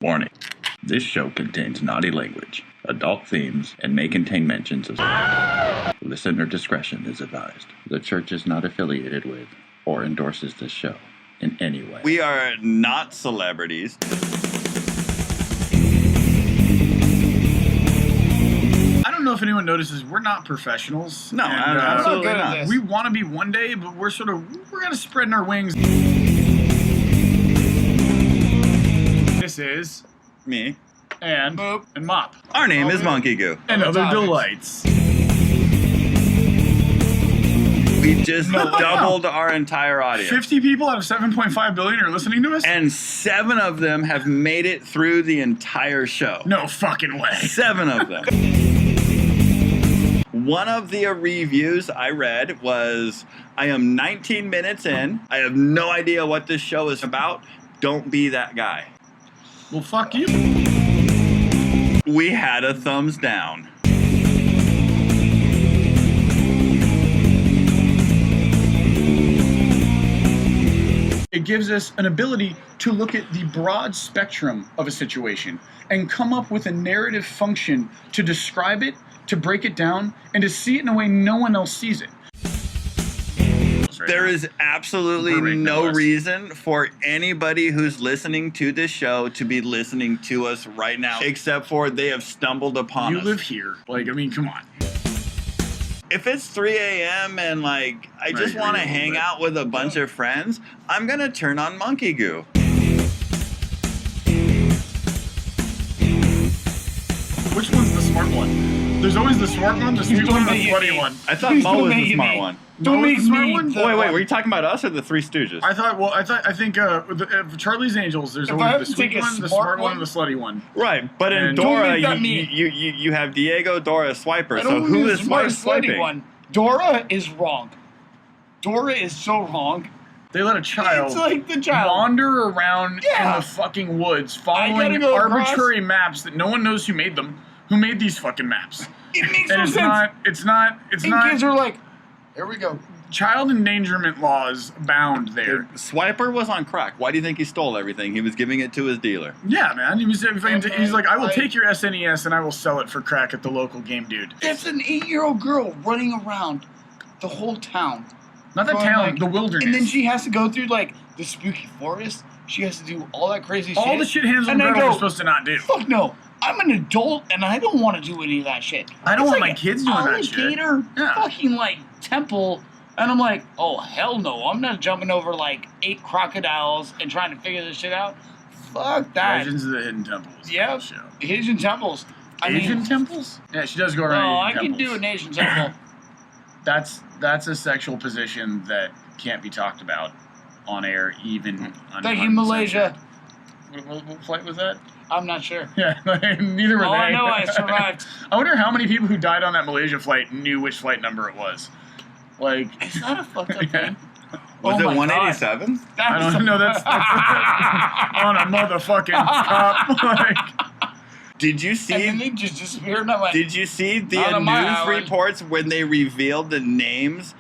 Warning. This show contains naughty language, adult themes, and may contain mentions of... Listener discretion is advised. The church is not affiliated with or endorses this show in any way. We are not celebrities. I don't know if anyone notices, we're not professionals. No, and, absolutely not. We want to be one day, but we're kind of spreading our wings. This is Me. and Moop. and Mop. Our name is Monkey Goo. And other topics. delights. We just doubled our entire audience. 50 people out of 7.5 billion are listening to us? And 7 of them have made it through the entire show. No fucking way. 7 of them. One of the reviews I read was, I am 19 minutes in. I have no idea what this show is about. Don't be that guy. Well, fuck you. We had a thumbs down. It gives us an ability to look at the broad spectrum of a situation and come up with a narrative function to describe it, to break it down, and to see it in a way no one else sees it. There is absolutely no reason for anybody who's listening to this show to be listening to us right now, except for they have stumbled upon us. You live here. Like, I mean, come on. If it's 3 a.m. and, like, I just want to hang out with a bunch of friends, I'm going to turn on Monkey Goo. Which one's the smart one? There's always the smart one, the stupid one, and the funny one. I thought Mo was the smart one. Mo was the smart one? Wait, were you talking about us or the Three Stooges? I think Charlie's Angels, there's always the sweet one, the smart one, and the slutty one. Right, but in And Dora, Don't make that you have Diego, Dora, Swiper. I So don't who mean is the smart swiping? slutty one. Dora is wrong. Dora is so wrong. They let a child It's like the child. wander around in Yeah. the fucking woods I gotta following go arbitrary maps that no one knows who made them. Who made these fucking maps? It makes And no it's sense. not. And kids are like, here we go. Child endangerment laws abound there. Swiper was on crack. Why do you think he stole everything? He was giving it to his dealer. Yeah, man. He's like, I will Like- take your SNES and I will sell it for crack at the local game dude. That's an 8-year-old girl running around the whole town. Not the Going, town, like- the wilderness. And then she has to go through, like, the spooky forest. She has to do all that crazy shit. all the shit Hansel And and I Gretel go, are supposed to not do. Fuck no. I'm an adult and I don't want to do any of that shit. I don't It's want like my kids doing that shit. alligator Yeah. fucking like temple. And I'm like, oh hell no. I'm not jumping over like 8 crocodiles and trying to figure this shit out. Fuck that. Legends of the Hidden Temples. Yeah. Show. Asian temples. Asian temples? Yeah, she does go No, around I Asian can temples. do an Asian temple. That's a sexual position that can't be talked about on air, even Thank you, Malaysia. What flight was that? I'm not sure. Yeah, neither were All they. I know I survived. I wonder how many people who died on that Malaysia flight knew which flight number it was. Like, Is that a fucked up Yeah. thing? Was Oh it my 187? I don't know. That's on a motherfucking top. Like, Did you And see? then they just disappeared and I went, Did you see the Not on my news island. reports when they revealed the names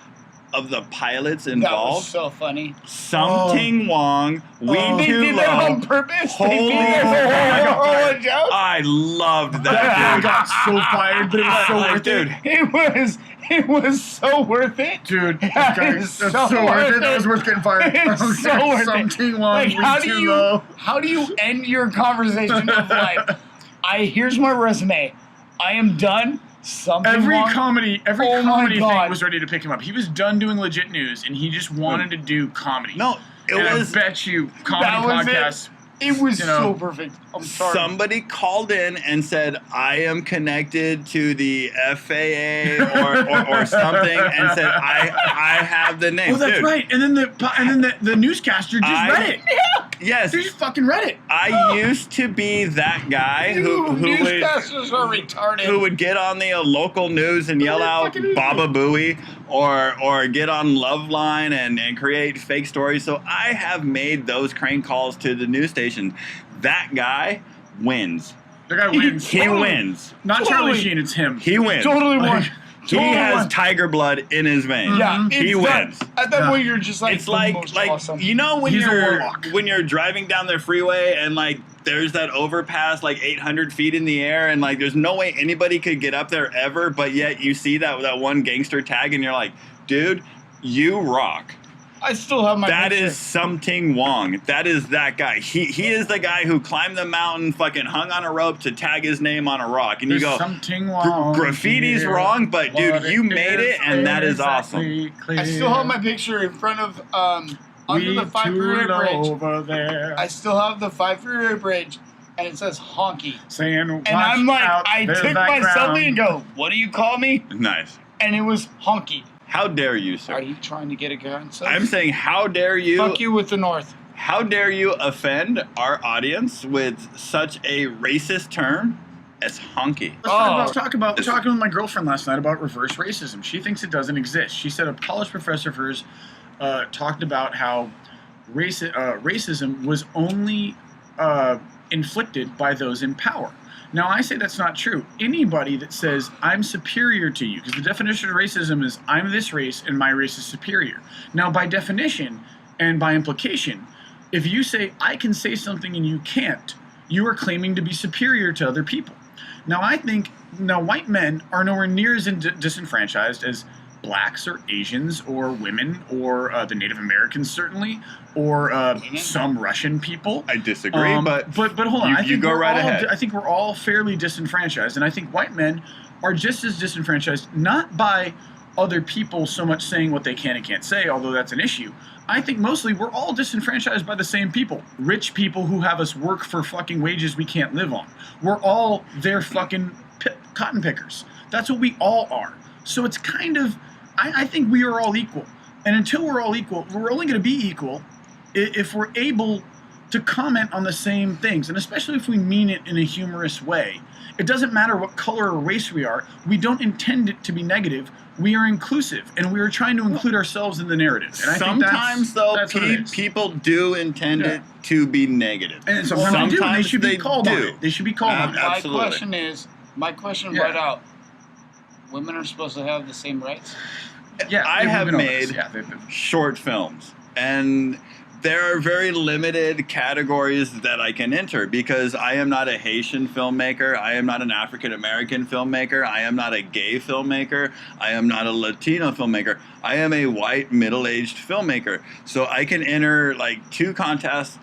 of the pilots that was involved? so funny. Sum Ting Wong, We They Too did that on Low. purpose. Holy They did that fuck. for a joke. I loved I that, got so fired, but it was so worth dude. it. It was so worth it. Dude, That guys, is that's so so worth worth it. That it. was worth getting fired. It's so worth Sum it. Ting Wong, Like, We how Too Low. do you end your conversation of like, here's my resume. I am done. Something Every wrong. comedy Oh my thing God. was ready to pick him up. He was done doing legit news, and he just wanted to do comedy. No, it and was I bet you That comedy was it. podcasts. It was You know, so perfect. I'm sorry. somebody called in and said, I am connected to the FAA or something, and said, I have the name. Oh, that's Dude, right. And then the newscaster just read it. Yes. They just fucking read it. I used to be that guy who would Newscasters are retarded. who would get on the local news and yell What out fucking is Baba Booey or get on Loveline and create fake stories. So I have made those crank calls to the news station. That guy wins. The guy wins. He wins. Not Charlie Totally. Sheen, it's him. He wins. Totally won. He has tiger blood in his veins. Yeah, he wins. At that point, you're just like, It's like awesome. you know He's a when you're driving down the freeway and like there's that overpass like 800 feet in the air and like there's no way anybody could get up there ever, but yet you see that one gangster tag and you're like, dude, you rock. I still have my That picture. is Sum Ting Wong. That is that guy. He is the guy who climbed the mountain, fucking hung on a rope to tag his name on a rock. And There's you go, Sum Ting Wong graffiti's here. wrong, but dude, What you it made it, and that is awesome. exactly clear. I still have my picture in front of under the 5 freeway bridge. over there. I still have the 5 freeway bridge, and it says honky. Saying, And I'm like, I took my selfie and go, what do you call me? Nice. And it was honky. How dare you, sir? Are you trying to get a gun? I'm saying, how dare you? Fuck you with the North. How dare you offend our audience with such a racist term as honky? Let's talk about talking with my girlfriend last night about reverse racism. She thinks it doesn't exist. She said a college professor of hers talked about how racism was only inflicted by those in power. Now, I say that's not true. Anybody that says, I'm superior to you, because the definition of racism is, I'm this race and my race is superior. Now, by definition and by implication, if you say, I can say something and you can't, you are claiming to be superior to other people. Now, I think, white men are nowhere near as disenfranchised as blacks or Asians or women or the Native Americans, certainly, or some Russian people. I disagree, but hold on. You go right ahead. I think we're all fairly disenfranchised, and I think white men are just as disenfranchised, not by other people so much saying what they can and can't say, although that's an issue. I think mostly we're all disenfranchised by the same people. Rich people who have us work for fucking wages we can't live on. We're all their fucking cotton pickers. That's what we all are. So it's kind of, I think we are all equal. And until we're all equal, we're only going to be equal if we're able to comment on the same things, and especially if we mean it in a humorous way. It doesn't matter what color or race we are. We don't intend it to be negative. We are inclusive, and we are trying to include ourselves in the narrative. And sometimes, that's people do intend it to be negative. And sometimes they do, and they should be called on do. it. They should be called on it. Absolutely. My question right out, women are supposed to have the same rights? Yeah, I have made short films, and there are very limited categories that I can enter because I am not a Haitian filmmaker. I am not an African American filmmaker. I am not a gay filmmaker. I am not a Latino filmmaker. I am a white middle-aged filmmaker. So I can enter like two contests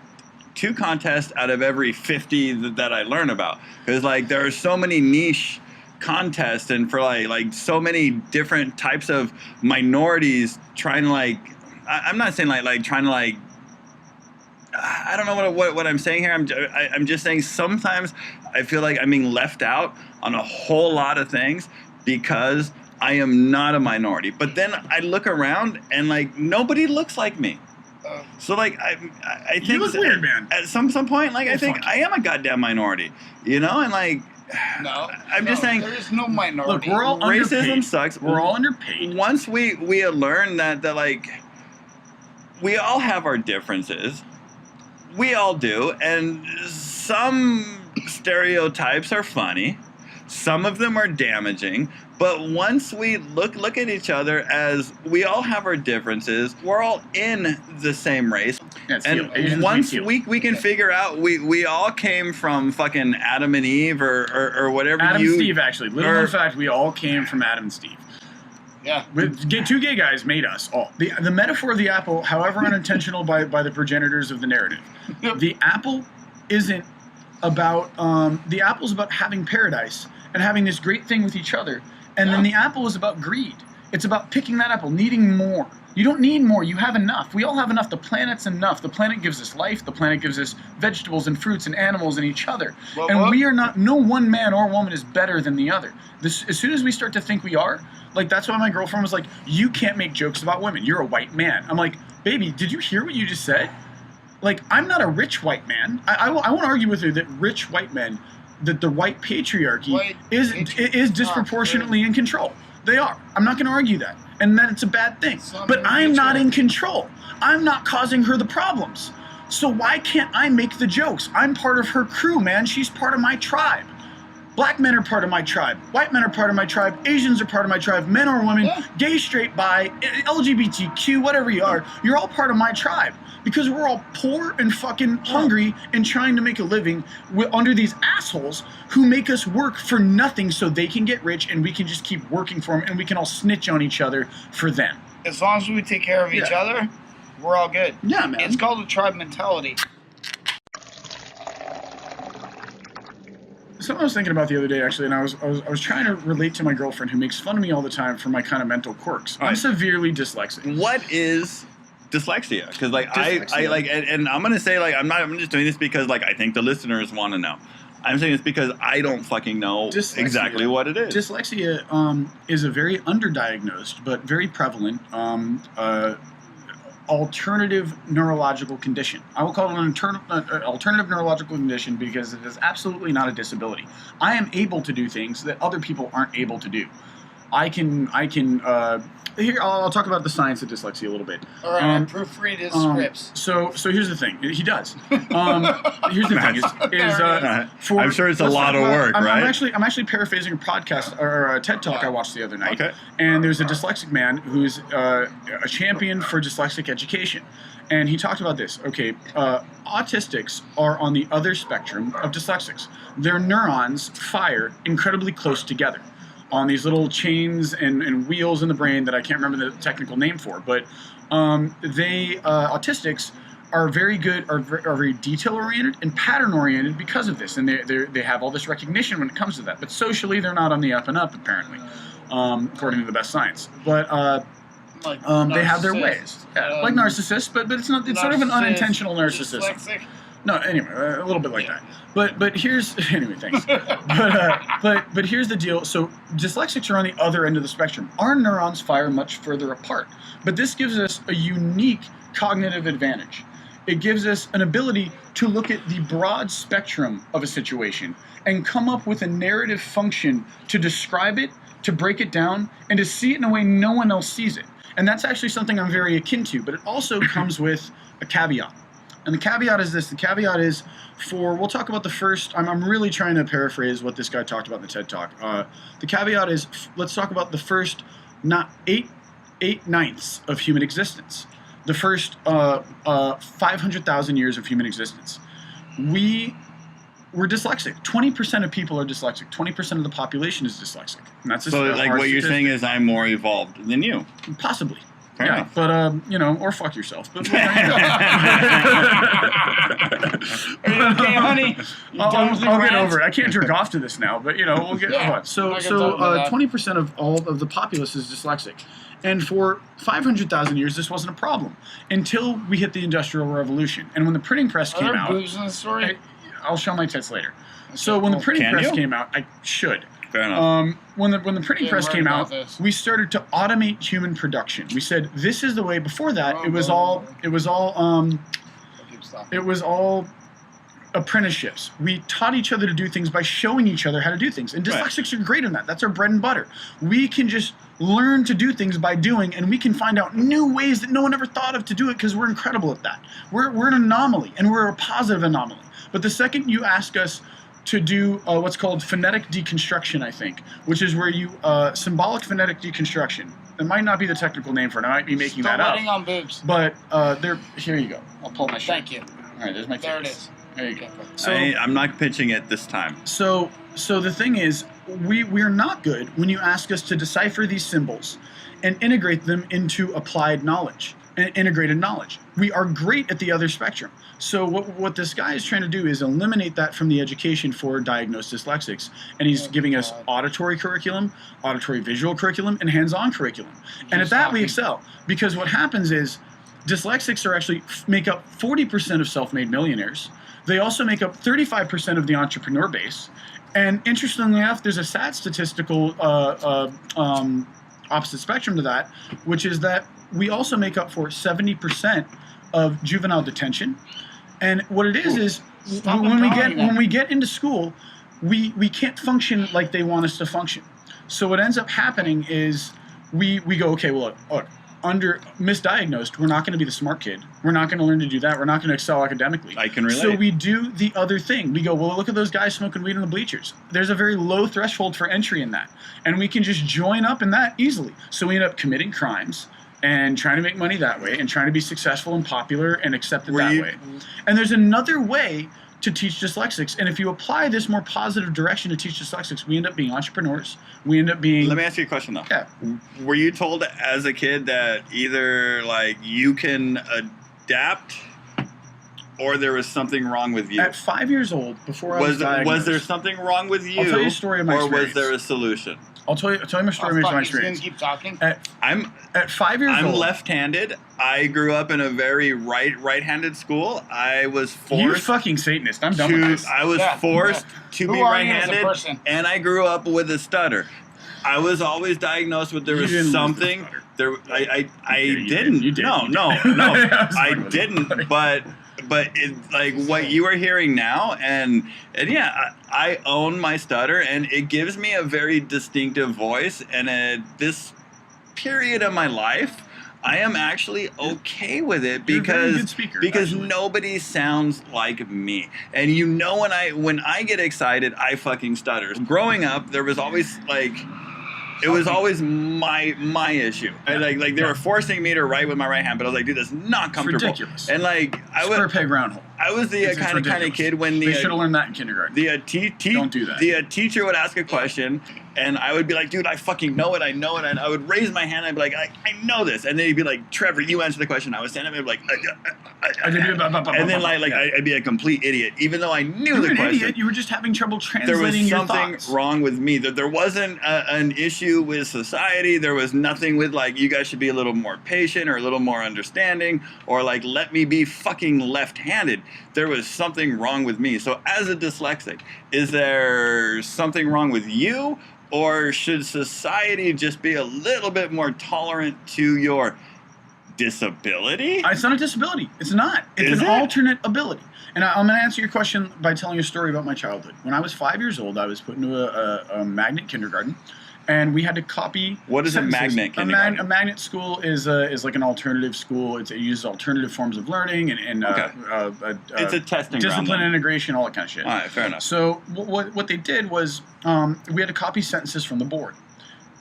out of every 50 that I learn about, because like there are so many niche contests and for like so many different types of minorities trying to I'm not saying like trying to I don't know what I'm saying here. I'm just saying sometimes I feel like I'm being left out on a whole lot of things because I am not a minority. But then I look around and like nobody looks like me. So like I think you look weird, man. At some point, like I think I am a goddamn minority, you know, and like. No, I'm just saying. There is no minority. Look, we're all racism underpaid. sucks. We're all underpaid. Once we learn that like we all have our differences, we all do, and some stereotypes are funny, some of them are damaging. But once we look at each other as we all have our differences, we're all in the same race. And once we can figure out we all came from fucking Adam and Eve or whatever. Adam and Steve, actually. Little known fact, we all came from Adam and Steve. Yeah. Two gay guys made us all. The metaphor of the apple, however unintentional by the progenitors of the narrative, the apple isn't about, the apple's about having paradise and having this great thing with each other. And then the apple is about greed. It's about picking that apple, needing more. You don't need more. You have enough. We all have enough. The planet's enough. The planet gives us life. The planet gives us vegetables and fruits and animals and each other. We are not, no one man or woman is better than the other. As soon as we start to think we are, like that's why my girlfriend was like, you can't make jokes about women. You're a white man. I'm like, baby, did you hear what you just said? Like, I'm not a rich white man. I won't argue with you that rich white men, that the white patriarchy is disproportionately in control. They are. I'm not going to argue that. And that it's a bad thing. But I'm not in control. I'm not causing her the problems. So why can't I make the jokes? I'm part of her crew, man. She's part of my tribe. Black men are part of my tribe. White men are part of my tribe. Asians are part of my tribe. Men or women, gay, straight, bi, LGBTQ, whatever you are, you're all part of my tribe. Because we're all poor and fucking hungry and trying to make a living under these assholes who make us work for nothing so they can get rich and we can just keep working for them and we can all snitch on each other for them. As long as we take care of each other, we're all good. Yeah, man. It's called a tribe mentality. Something I was thinking about the other day, actually, and I was trying to relate to my girlfriend who makes fun of me all the time for my kind of mental quirks. I'm severely dyslexic. What is dyslexia? Because like I like, and I'm gonna say like I'm just doing this because like I think the listeners want to know. I'm saying this because I don't fucking know exactly what it is. Dyslexia is a very underdiagnosed but very prevalent alternative neurological condition. I will call it an alternative neurological condition because it is absolutely not a disability. I am able to do things that other people aren't able to do. Here, I'll talk about the science of dyslexia a little bit. All right, proofread his scripts. So here's the thing. He does. Here's the thing. I'm sure it's a lot of work, right? I'm actually paraphrasing a podcast or a TED Talk I watched the other night. Okay. And there's a dyslexic man who's a champion for dyslexic education. And he talked about this. Okay, autistics are on the other spectrum of dyslexics. Their neurons fire incredibly close together on these little chains and wheels in the brain that I can't remember the technical name for, but autistics are very good, are very detail oriented and pattern oriented because of this, and they have all this recognition when it comes to that. But socially, they're not on the up and up apparently, according to the best science. But they have their ways, like narcissists, but it's not. It's sort of an unintentional narcissism. Dyslexic. No, anyway, a little bit like that. But here's anyway, thanks. but here's the deal. So dyslexics are on the other end of the spectrum. Our neurons fire much further apart. But this gives us a unique cognitive advantage. It gives us an ability to look at the broad spectrum of a situation and come up with a narrative function to describe it, to break it down, and to see it in a way no one else sees it. And that's actually something I'm very akin to, but it also comes with a caveat. And the caveat is this. The caveat is we'll talk about the first, I'm really trying to paraphrase what this guy talked about in the TED Talk. The caveat is, let's talk about the first eight ninths of human existence. The first 500,000 years of human existence. We're dyslexic. 20% of people are dyslexic. 20% of the population is dyslexic. And that's so like what you're saying is I'm more evolved than you. Possibly. Fair enough. But or fuck yourself. But Are you okay, honey? I'll get over it. I can't jerk off to this now, but we'll get on. So 20% of all of the populace is dyslexic. And for 500,000 years, this wasn't a problem until we hit the Industrial Revolution. And when the printing press came out, boobs in the story? I'll show my tits later. So when the printing press came out, I should. Fair enough. When the printing press came out, we started to automate human production. We said this is the way. Before that, it was all apprenticeships. We taught each other to do things by showing each other how to do things. And dyslexics are great in that. That's our bread and butter. We can just learn to do things by doing, and we can find out new ways that no one ever thought of to do it because we're incredible at that. We're an anomaly, and we're a positive anomaly. But the second you ask us to do what's called phonetic deconstruction, I think, which is where you symbolic phonetic deconstruction. It might not be the technical name for it. I might be making that up. On boobs. But here you go. I'll pull my shirt. Thank you. All right, there's my There face. it is. There you go. So I'm not pitching it this time. So the thing is, we're not good when you ask us to decipher these symbols and integrate them into applied knowledge and integrated knowledge. We are great at the other spectrum. So what this guy is trying to do is eliminate that from the education for diagnosed dyslexics, and he's giving us auditory curriculum, auditory visual curriculum, and hands-on curriculum. And at that we excel, because what happens is dyslexics are actually make up 40% of self-made millionaires. They also make up 35% of the entrepreneur base. And interestingly enough, there's a sad statistical opposite spectrum to that, which is that we also make up for 70% of juvenile detention. And what it is when we get into school, we can't function like they want us to function. So what ends up happening is we go, okay, well, look, misdiagnosed, we're not going to be the smart kid. We're not going to learn to do that. We're not going to excel academically. I can relate. So we do the other thing. We go, well, look at those guys smoking weed in the bleachers. There's a very low threshold for entry in that. And we can just join up in that easily. So we end up committing crimes and trying to make money that way and trying to be successful and popular and accepted that way. And there's another way to teach dyslexics. And if you apply this more positive direction to teach dyslexics, we end up being entrepreneurs. We end up being... Let me ask you a question, though. Yeah. Were you told as a kid that either, like, you can adapt or there was something wrong with you? At 5 years old, before I was diagnosed... Was there something wrong with you? I'll tell you a story of my experience. Or was there a solution? I'll tell you my story of my experience. Keep talking. At 5 years old... I'm left-handed. I grew up in a very right-handed school. I was forced... You fucking Satanist. I'm done with this. I was forced to be right-handed, and I grew up with a stutter. I was always diagnosed with there was something... I didn't. You did. No. I didn't, but it, like what you are hearing now, and yeah, I own my stutter, and it gives me a very distinctive voice. And at this period of my life, I am actually okay with it because nobody sounds like me. And you know, when I get excited, I fucking stutter. Growing up, there was always like. It was always my issue. And like they were forcing me to write with my right hand, but I was like, dude, that's not comfortable. It's ridiculous. And like square peg round hole. I was the kind of kid when they should have learned that in kindergarten. Don't do that. The teacher would ask a question, and I would be like, dude, I fucking know it. I know it. And I would raise my hand. I'd be like, I know this. And then he'd be like, Trevor, you answer the question. I would stand up and be like, and then like I'd be a complete idiot, even though I knew the question. Idiot. You were just having trouble translating your thoughts. There was something wrong with me. There wasn't an issue with society. There was nothing with like, you guys should be a little more patient or a little more understanding, or like, let me be fucking left-handed. There was something wrong with me. So as a dyslexic, is there something wrong with you, or should society just be a little bit more tolerant to your disability? It's not a disability. It's not. It's an alternate ability. And I'm going to answer your question by telling you a story about my childhood. When I was 5 years old, I was put into a magnet kindergarten. And we had to copy. What is sentences. a magnet kindergarten? A magnet school is like an alternative school. It uses alternative forms of learning and it's a testing discipline ground, integration, all that kind of shit. All right, fair enough. So what they did was we had to copy sentences from the board.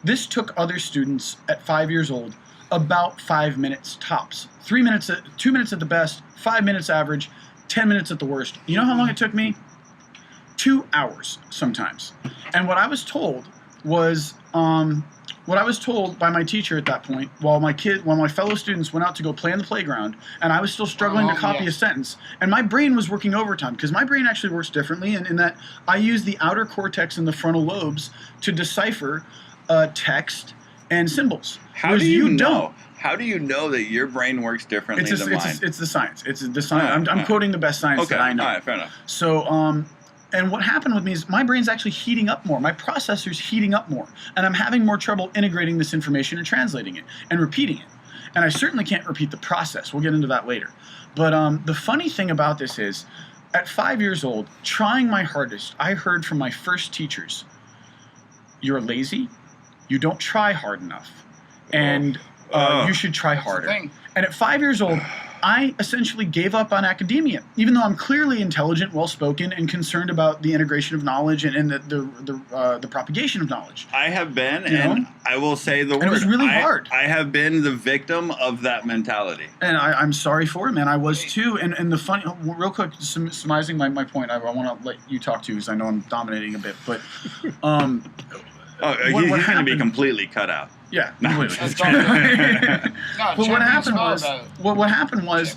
This took other students at 5 years old about 5 minutes tops. 3 minutes, 2 minutes at the best, 5 minutes average, 10 minutes at the worst. You know how long it took me? 2 hours sometimes. And what I was told was by my teacher at that point, while my fellow students went out to go play in the playground, and I was still struggling to copy a sentence, and my brain was working overtime, because my brain actually works differently in that I use the outer cortex and the frontal lobes to decipher text and symbols. How do you know? How do you know that your brain works differently than mine? It's the science. It's the science. I'm quoting the best science that I know. All right, fair enough. So, and what happened with me is my brain's actually heating up more. My processor's heating up more. And I'm having more trouble integrating this information and translating it and repeating it. And I certainly can't repeat the process. We'll get into that later. But the funny thing about this is, at 5 years old, trying my hardest, I heard from my first teachers, you're lazy, you don't try hard enough, and you should try harder. And at 5 years old, I essentially gave up on academia, even though I'm clearly intelligent, well-spoken, and concerned about the integration of knowledge and the propagation of knowledge. I have been, and I will say the word. It was really hard. I have been the victim of that mentality. And I'm sorry for it, man. I was too. And the funny, real quick, summarizing my point, I want to let you talk to, because I know I'm dominating a bit, but he's going to be completely cut out. Yeah, completely. But what happened was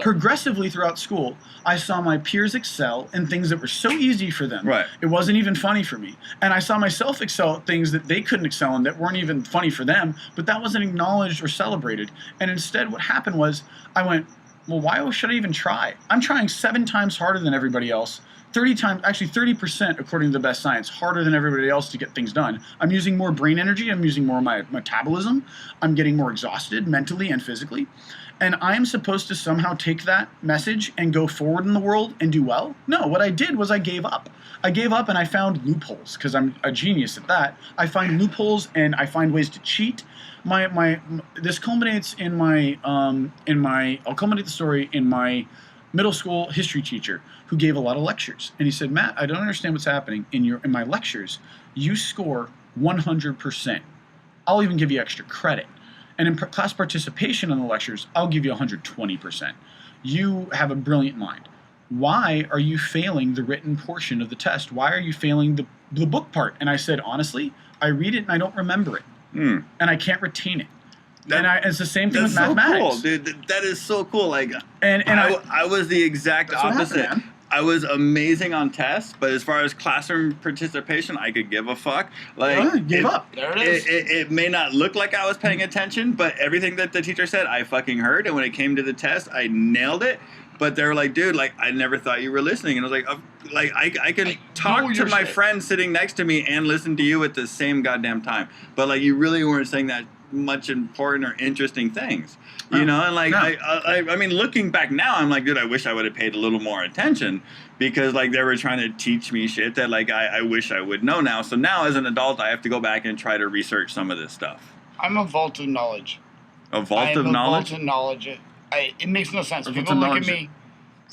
progressively throughout school, I saw my peers excel in things that were so easy for them. Right. It wasn't even funny for me. And I saw myself excel at things that they couldn't excel in that weren't even funny for them, but that wasn't acknowledged or celebrated. And instead what happened was I went, well, why should I even try? I'm trying 7 times harder than everybody else. 30% according to the best science, harder than everybody else to get things done. I'm using more brain energy. I'm using more of my metabolism. I'm getting more exhausted mentally and physically. and I'm supposed to somehow take that message and go forward in the world and do well? No, what I did was I gave up. I gave up and I found loopholes because I'm a genius at that. I find loopholes and I find ways to cheat. This culminates in I'll culminate the story in my middle school history teacher who gave a lot of lectures. And he said, Matt, I don't understand what's happening in my lectures. You score 100%. I'll even give you extra credit. And in class participation in the lectures, I'll give you 120%. You have a brilliant mind. Why are you failing the written portion of the test? Why are you failing the book part? And I said, honestly, I read it and I don't remember it. And I can't retain it. It's the same thing with mathematics. Cool, dude. That is so cool. Like, I was the exact opposite. Happened, I was amazing on tests, but as far as classroom participation, I could give a fuck. Like, gave up. There it is. It may not look like I was paying attention, but everything that the teacher said, I fucking heard. And when it came to the test, I nailed it. But they were like, dude, like, I never thought you were listening. And I was like, I can talk to my friend sitting next to me and listen to you at the same goddamn time. But, like, you really weren't saying that much important or interesting things. You know? And, like, I mean, looking back now, I'm like, dude, I wish I would have paid a little more attention because, like, they were trying to teach me shit that, like, I wish I would know now. So now, as an adult, I have to go back and try to research some of this stuff. I'm a vault of knowledge. A vault of knowledge? Vault of knowledge. It makes no sense. People look at me.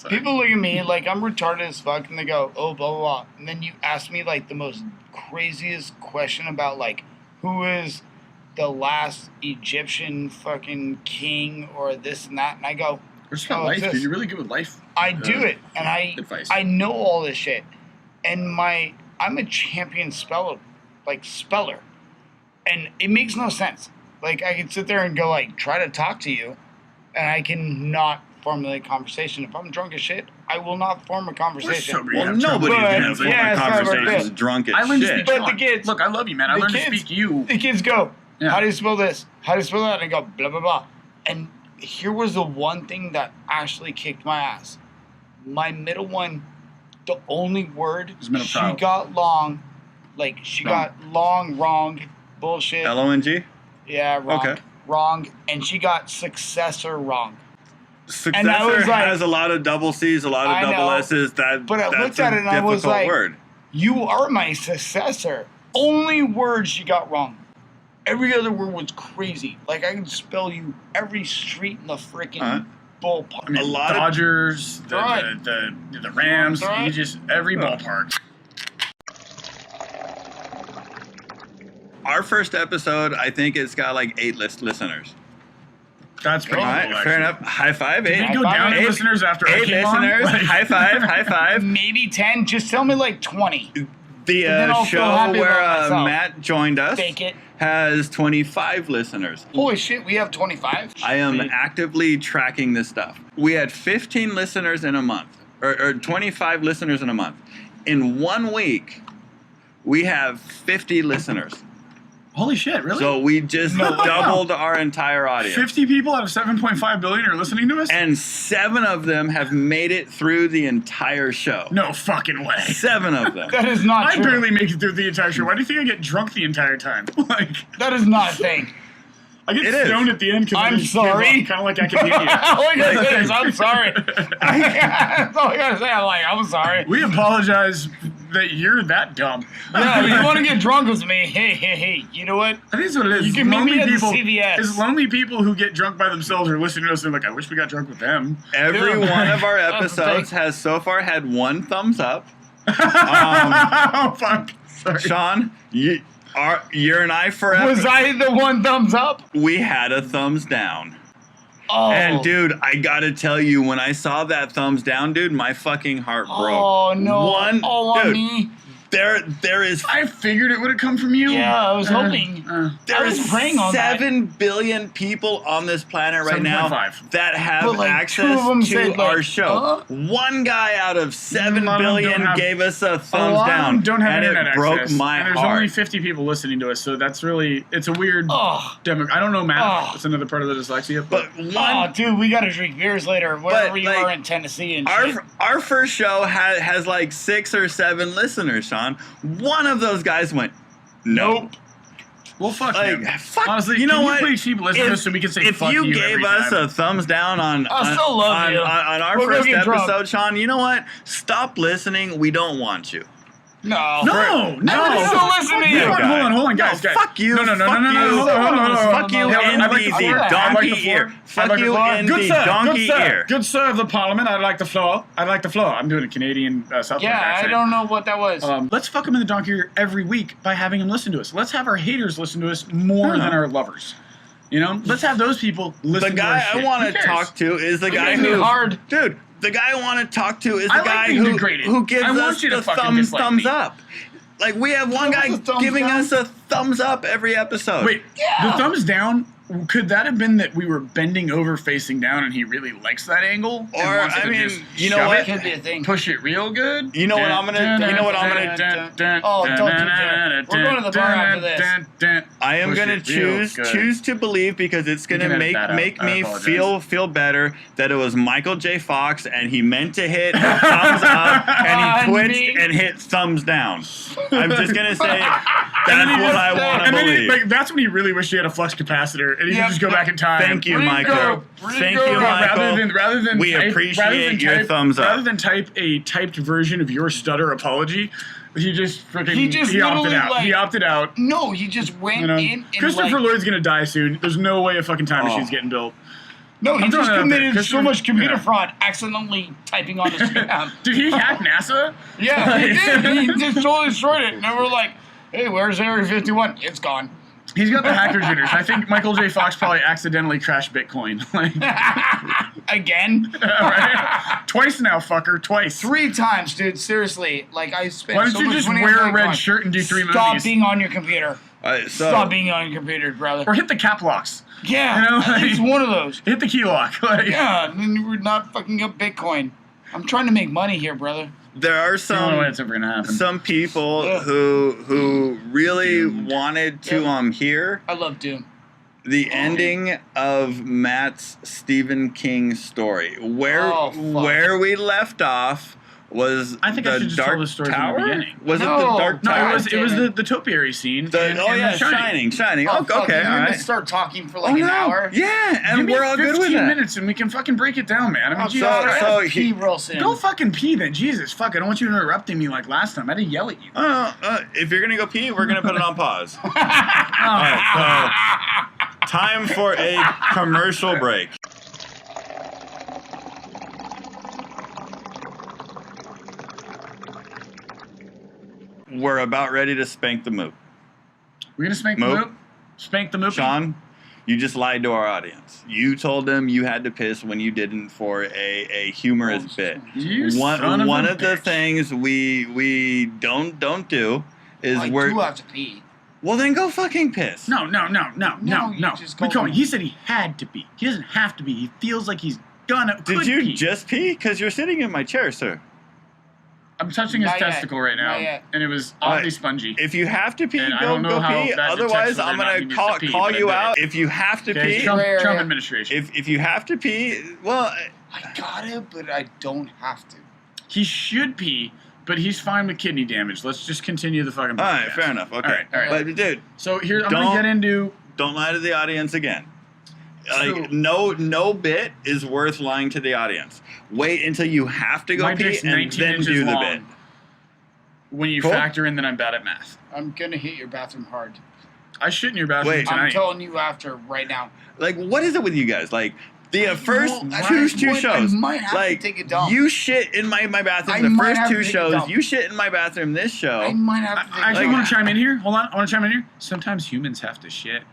People look at me like I'm retarded as fuck, and they go, "Oh, blah blah blah." And then you ask me like the most craziest question about like who is the last Egyptian fucking king or this and that, and I go, "We're just about life, dude. You're really good with life." I do it, and I know all this shit, and I'm a champion speller, and it makes no sense. Like I can sit there and go like try to talk to you, and I can not formulate conversation. If I'm drunk as shit, I will not form a conversation. Well, nobody can form a conversation drunk as shit. But the kids, look, I love you, man. I learned to speak you. The kids go, how do you spell this? How do you spell that? And I go, blah, blah, blah. And here was the one thing that actually kicked my ass. My middle one, the only word she got long, like she got long, wrong, bullshit. L-O-N-G? Yeah, wrong. Okay. Wrong. And she got successor wrong. Successor has a lot of double C's, a lot of double S's. But I looked at it and I was like, you are my successor. Only word she got wrong. Every other word was crazy. Like, I can spell you every street in the freaking ballpark. I mean, a lot Dodgers, the Rams, you just, every ballpark. Our first episode, I think it's got like 8 listeners. That's pretty cool, right, fair enough. High five. Did we go down to listeners after 8 listeners? High five. High five. Maybe 10. Just tell me like 20. The show where Matt joined us has 25 listeners. Holy shit, we have 25? I am actively tracking this stuff. We had 15 listeners in a month, or 25 listeners in a month. In 1 week, we have 50 listeners. Holy shit, really? So we just doubled our entire audience. 50 people out of 7.5 billion are listening to us? And 7 of them have made it through the entire show. No fucking way. 7 of them. That is not true. I barely make it through the entire show. Why do you think I get drunk the entire time? That is not a thing. I get stoned at the end because I'm sorry. Kind of like academia. All I gotta say is I'm sorry. That's all I gotta say. I'm sorry. We apologize that you're that dumb. Yeah, you want to get drunk with me? Hey. You know what? I think that's what it is. You can meet me at the CVS. It's lonely people who get drunk by themselves or listening to us and like, I wish we got drunk with them. Every one of our episodes has so far had 1 thumbs up. Oh, fuck. Sorry. Sean, you're and I forever. Was I the 1 thumbs up? We had a thumbs down. Oh. And dude, I gotta tell you, when I saw that thumbs down, dude, my fucking heart broke. Oh no! On me. There is. I figured it would have come from you. Yeah, I was hoping. There is praying on 7 billion people on this planet right now that have access to our show. One guy out of 7 billion gave us a thumbs down, don't have and internet it broke access. my and there's heart. only 50 people listening to us, so that's really it's a weird demo. I don't know math. It's another part of the dyslexia. But dude, we gotta drink beers later, wherever you are in Tennessee and shit. Our first show has like 6 or 7 listeners. One of those guys went, nope. Well, fuck Like, him. fuck, Honestly, you know can what? you please keep listening to us so we can say If fuck you you gave every us time? a thumbs down on I still love you. on our We'll go first get drunk. episode, Sean, you know what? Stop listening. We don't want you. No. No. I would still listen to you. Hold on, guys. Fuck you. No. Fuck you. Hold on. Fuck you in the donkey ear. Fuck you in the donkey ear. Good sir of the parliament, I'd like the floor. I'm doing a Canadian South Yeah, accent. I don't know what that was. Let's fuck him in the donkey ear every week by having him listen to us. Let's have our haters listen to us more than our lovers. You know? Let's have those people listen The to our guy shit. I want Who to cares? talk to is the guy made me who... hard. Dude, the guy I want to talk to is the I like guy being degraded. who gives I want us you to the fucking dislike thumbs me. up. Like, we have one Give us guy a thumbs giving down. us a thumbs up every episode. Wait, Yeah. the thumbs down, could that have been that we were bending over facing down and he really likes that angle? and Or, wants us I to mean, just you know shove what? it? Could be a thing. Push it real good? You know what I'm gonna- you know what I'm gonna- Oh, don't do that. We're going to the bar after this. I am Push gonna it real good. choose to believe, because it's You gonna can edit that out. make I me apologize. feel better that it was Michael J. Fox and he meant to hit thumbs up and he twitched and hit thumbs down. I'm just gonna say that's what I want to And then believe. that's when he really wished he had a flux capacitor and he Yep. could just go back in time. Thank you, Rico, Michael. Rico. Thank you, Michael. Rather than We type, appreciate rather than your type, thumbs up. Rather than type a typed version of your stutter apology, he just freaking He just opted literally, out. like- He opted out. No, he just went You know, in and Christopher like... Lloyd's gonna die soon. There's no way a fucking time Oh. machine's getting built. No, he I'm throwing just it out there. committed so Christopher- much computer yeah. fraud accidentally typing on his scam. Did he hack NASA? Yeah, he did. He just totally destroyed it. And then we're like, hey, where's Area 51? It's gone. He's got the hacker jitters. I think Michael J. Fox probably accidentally crashed Bitcoin. Like, Again? right? Twice now, fucker. Twice. 3 times, dude. Seriously. Like, I spent Why don't so you much just money wear on a red Bitcoin. shirt and do 3 Stop movies? being on your computer. So Stop being on your computer, brother. Or hit the cap locks. Yeah, You know, at least like- one of those. Hit the key lock. Like, Yeah, and then we're not fucking up Bitcoin. I'm trying to make money here, brother. there are the only way some it's ever gonna happen. some people Yeah. who really Doomed. wanted to Yeah. hear I love Doom. the ending of Matt's Stephen King story. Oh, fuck. Where we left off was I think I the should just Dark tell the story from the Tower. beginning. Was it No. the Dark No, Tower? it was damn the topiary scene. The- in, oh in yeah, The Shining. Oh, Oh, fuck, okay, you're all gonna right. start talking for Oh, like an no. hour? Yeah, and Give me we're all good with 15 that. minutes and we can fucking break it down, man. I mean, Oh, Jesus so- Christ. so- pee real soon. Go fucking pee then. Jesus, fuck. I don't want you interrupting me like last time. I had to yell at you. If you're gonna go pee, we're gonna put it on pause. All right, so time for a commercial break. We're about ready to spank the Moop. We're gonna spank the Moop. Moop. Spank the Moop. Sean, you just lied to our audience. You told them you had to piss when you didn't for a humorous bit. You son One a of the bitch. things we don't do is I we're do have to pee. well then go fucking piss. No. you just We're go- going. He said he had to pee. He doesn't have to be. He feels like he's gonna. Did could you pee. just pee? Because you're sitting in my chair, sir. I'm touching his Not yet. testicle right now, Not yet. and it was oddly Alright. spongy. If you have to pee, And I go don't know how pee. that Otherwise, detects whether I'm or not he gonna needs call to pee, call but I you did out. it. If you have to Okay, pee, Trump Yeah. administration. if you have to pee, well, I gotta, but I don't have to. He should pee, but he's fine with kidney damage. Let's just continue the fucking. all right, podcast. fair enough. Okay, All right. But dude, So here I'm Don't- gonna get into. don't lie to the audience again. Like So- no bit is worth lying to the audience. Wait until you have to go My pee dick's and 19 then inches do the long. bit. When you Cool. factor in that I'm bad at math, I'm gonna hit your bathroom hard. I shit in your bathroom Wait. tonight. I'm telling you after right now. Like, what is it with you guys? Like the first Well, I two would- shows, I might have like to take a dump. you shit in my I bathroom. The might first have two to take a shows, dump. you shit in my bathroom. This show. I might have to take I actually a want dump. to chime in here. Hold on, I want to chime in here. Sometimes humans have to shit.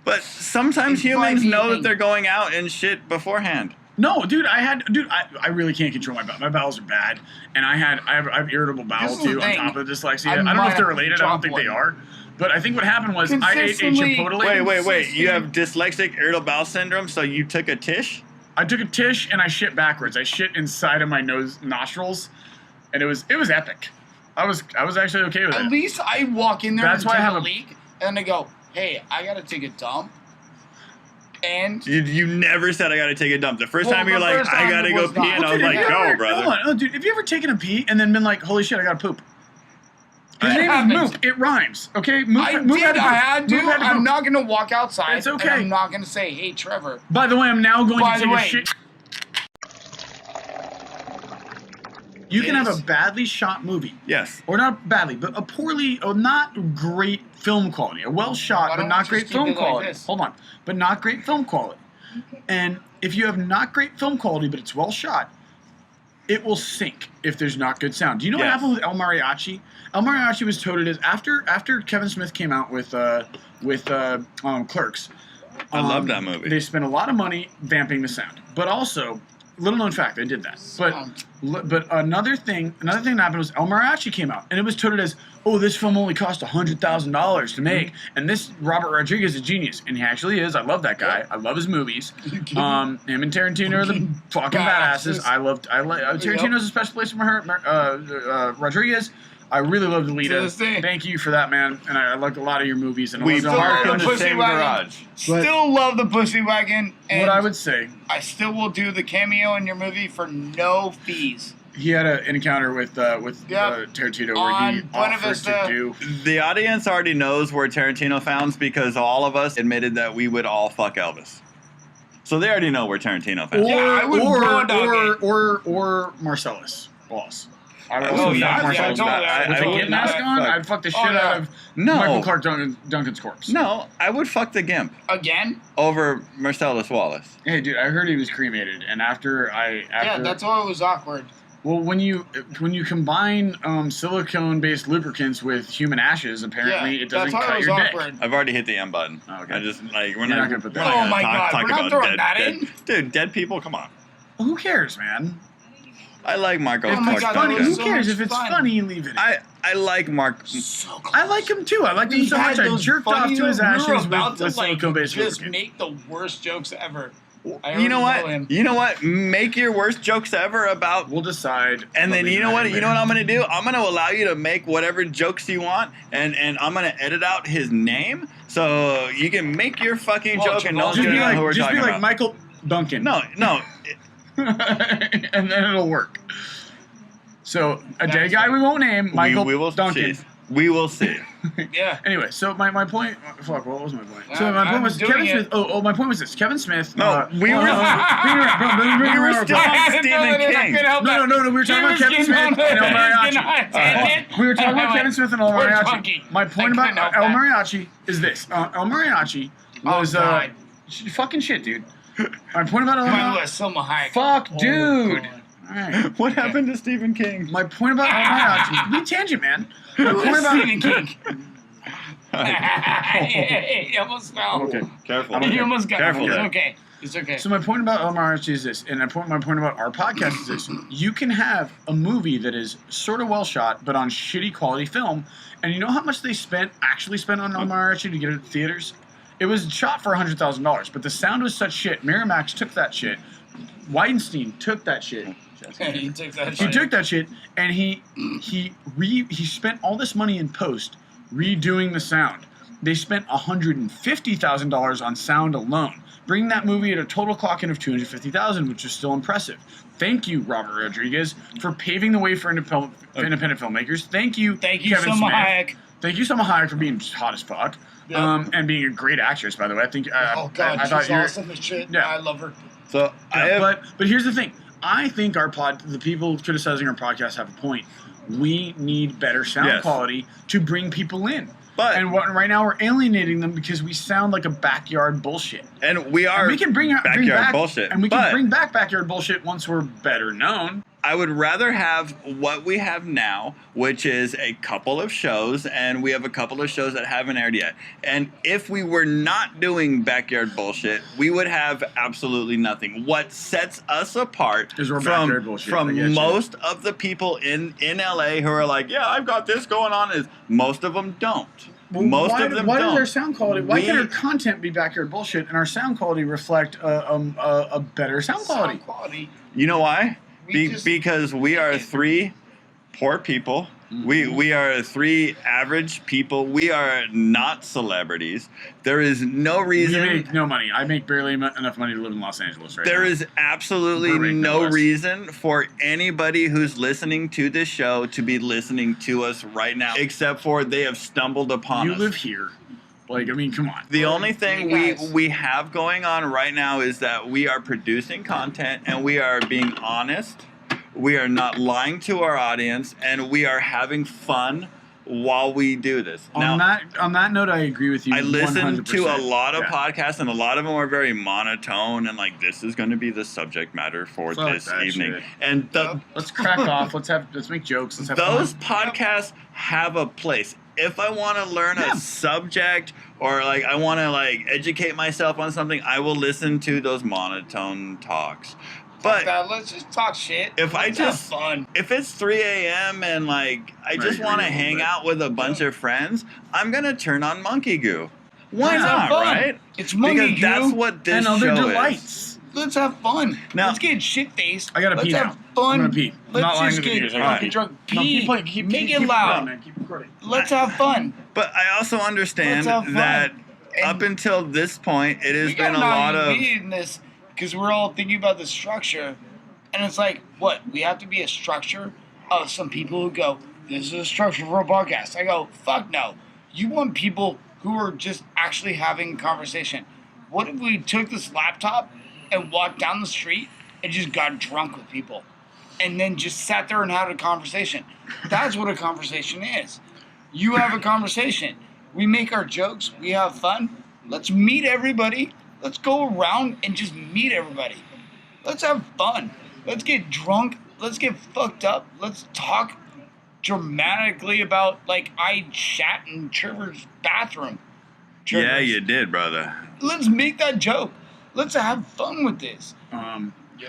But sometimes It might humans be a know that thing. they're going out and shit beforehand. No, dude, I really can't control my bowels. My bowels are bad, and I have irritable bowel This is the too on thing. top of dyslexia. I I don't know might if they're have to related. I don't drop think they one. are. But I think what happened was I ate a Consistently- Chipotle. Wait. You have dyslexic irritable bowel syndrome, so you took a tish? I took a tish and I shit backwards. I shit inside of my nostrils, and it was epic. I was actually okay with At it. least I walk in there That's and why I take have a a- leak, and I go, hey, I gotta take a dump. And You never said I gotta take a dump. The first Well, time you're the like, first I time gotta it go was pee, not. and I was Dude, like, have you go, ever- brother. Hold on. Oh, dude, have you ever taken a pee and then been like, holy shit, I gotta poop? His name is happens. Moop. It rhymes. Okay, I had to. I'm poop. not gonna walk outside. It's okay. And I'm not gonna say, "Hey, Trevor." By the way, I'm now going By to the take a way- shit. You can have a badly shot movie. Yes. Or not badly, but a poorly, or not great film quality. A well shot, Why but don't not we great just keep film it like quality. this? Hold on. But not great film quality. And if you have not great film quality, but it's well shot, it will sink if there's not good sound. Do you know what Yes. happened with El Mariachi? El Mariachi was touted as after Kevin Smith came out with Clerks. I love that movie. They spent a lot of money vamping the sound, but also, little known fact, they did that. But another thing that happened was El Mariachi came out, and it was touted as, oh, this film only cost $100,000 to make, and this Robert Rodriguez is a genius, and he actually is. I love that guy. I love his movies. Him and Tarantino are the fucking badasses. Tarantino has a special place for her. Rodriguez, I really love the lead. To this day. Thank you for that, man. And I like a lot of your movies. And We also park love in the the Pussy same Wagon. garage. Still love the Pussy Wagon. And what I would say, I still will do the cameo in your movie for no fees. he had an encounter with Tarantino where On he Buena offered Vista. to do. The audience already knows we're Tarantino fans because all of us admitted that we would all fuck Elvis. So they already know we're Tarantino fans. Yeah, I would blow a dog or Marcellus Boss. I would Oh, also yeah, fuck Marcellus. I With a would Gimp not mask on, fuck- I'd fuck the shit Oh, yeah. out of No. Michael Clark Duncan's corpse. No, I would fuck the Gimp Again? over Marcellus Wallace. Hey, dude, I heard he was cremated, and after Yeah, that's why it was awkward. well, when you combine silicone-based lubricants with human ashes, apparently Yeah, it doesn't that's why it cut was your dick. awkward. I've already hit the M button. Oh, okay. I just like we're You're not not gonna put that we're in. not Oh my gonna God, talk we're not about throwing dead, that dead, in? dude. Dead people, come on. Well, who cares, man? I like Marco. If my it's God, funny, that was who so cares? much If it's fun. funny, leave it in. I like Mark. So close. I like him too. I liked him so much. I jerked off to his ashes with silicone-based just lubricant. make the worst jokes ever. I You know already what? him. You know what? Make your worst jokes ever about. We'll decide. And then I'll you know leave what? that in You know what there. I'm gonna do? I'm gonna allow you to make whatever jokes you want, and I'm gonna edit out his name so you can make your fucking Well, joke and no one's Just gonna be know who we're like, just talking be like about. Michael Duncan. No, And then it'll work. So a dead That's guy right. we won't name, Michael we will Duncan. see. We will see. Yeah. Anyway, so my point. Fuck, what was my point? So I'm- my point I'm was doing Kevin it. Smith. Oh, my point was this: Kevin Smith. No, we were- we were still on Stephen King. No. We were talking about Kevin Smith and El Mariachi. We were talking about Kevin Smith and El Poor Mariachi. Funky. My point I about couldn't help El that. Mariachi is this: El Mariachi was God. fucking shit, dude. My point about El By the way, Mariachi. Selma Hayek. Fuck, Oh, dude. God. All right. What happened to Stephen King? My point about El Mariachi. Be tangent, man. My point about Stephen King. He almost fell. Okay. Careful. He almost got Careful It's there. okay. It's okay. So my point about El Mariachi is this, and my point about our podcast is this: you can have a movie that is sort of well shot, but on shitty quality film, and you know how much they actually spent on El Mariachi to get it at theaters? It was shot for $100,000, but the sound was such shit. Miramax took that shit. Weinstein took that shit. He took that He shit. took that shit, and he spent all this money in post redoing the sound. They spent $150,000 on sound alone, bringing that movie at a total clock-in of $250,000, which is still impressive. Thank you, Robert Rodriguez, for paving the way for independent filmmakers. Thank you, Kevin Selma Smith. Hayek. Thank you, Selma Hayek, for being hot as fuck, Yep. and being a great actress. By the way, I think. Oh God, I thought she's you were. awesome as shit. Yeah. I love her. So I have. But here's the thing. I think the people criticizing our podcast have a point. We need better sound Yes. quality to bring people in. But Right now we're alienating them because we sound like a backyard bullshit. and we are And we can bring backyard back bullshit. and we but can bring back backyard bullshit once we're better known. I would rather have what we have now, which is a couple of shows, and we have a couple of shows that haven't aired yet. And if we were not doing backyard bullshit, we would have absolutely nothing. What sets us apart Is we're backyard bullshit, I get from you. most of the people in LA who are like, yeah, I've got this going on, is most of them don't. Most why, of them why don't. does our sound quality? Why can We- our content be backyard bullshit and our sound quality reflect a better sound quality? Sound quality. You know why? We just- Because we are three poor people. We are 3 average people. We are not celebrities. There is no reason. We make no money. I make barely enough money to live in Los Angeles right now. There is absolutely no reason for anybody who's listening to this show to be listening to us right now, except for they have stumbled upon us. You live here. Like, I mean, come on. The only thing we have going on right now is that we are producing content and we are being honest. We are not lying to our audience, and we are having fun while we do this. On that note, I agree with you. I listen 100%. to a lot of podcasts, and a lot of them are very monotone, and like, this is going to be the subject matter for this evening. Shit. And let's crack off. Let's make jokes. Let's have those fun. podcasts have a place. If I want to learn a subject, or like I want to like educate myself on something, I will listen to those monotone talks. But let's just talk shit. If let's have fun. If it's 3 a.m. and like I just want to hang out with a bunch of friends, I'm gonna turn on Monkey Goo. Why not, right? It's Monkey Goo. Because that's what this and other show delights. is. Let's have fun. Now, let's get shit faced. I gotta pee now. Let's have fun. I'm gonna pee. Let's just get fucking drunk. Pee. Make it loud. Man. Keep recording. Let's have fun. But I also understand that up until this point, it has been a lot of. This because we're all thinking about the structure, and it's like, what? We have to be a structure of some people who go, this is a structure for a podcast. I go, fuck no. You want people who are just actually having a conversation. What if we took this laptop and walked down the street and just got drunk with people and then just sat there and had a conversation? That's what a conversation is. You have a conversation. We make our jokes. We have fun. Let's meet everybody. Let's go around and just meet everybody. Let's have fun. Let's get drunk. Let's get fucked up. Let's talk dramatically about, like, I shat in Trevor's bathroom. Yeah, you did, brother. Let's make that joke. Let's have fun with this.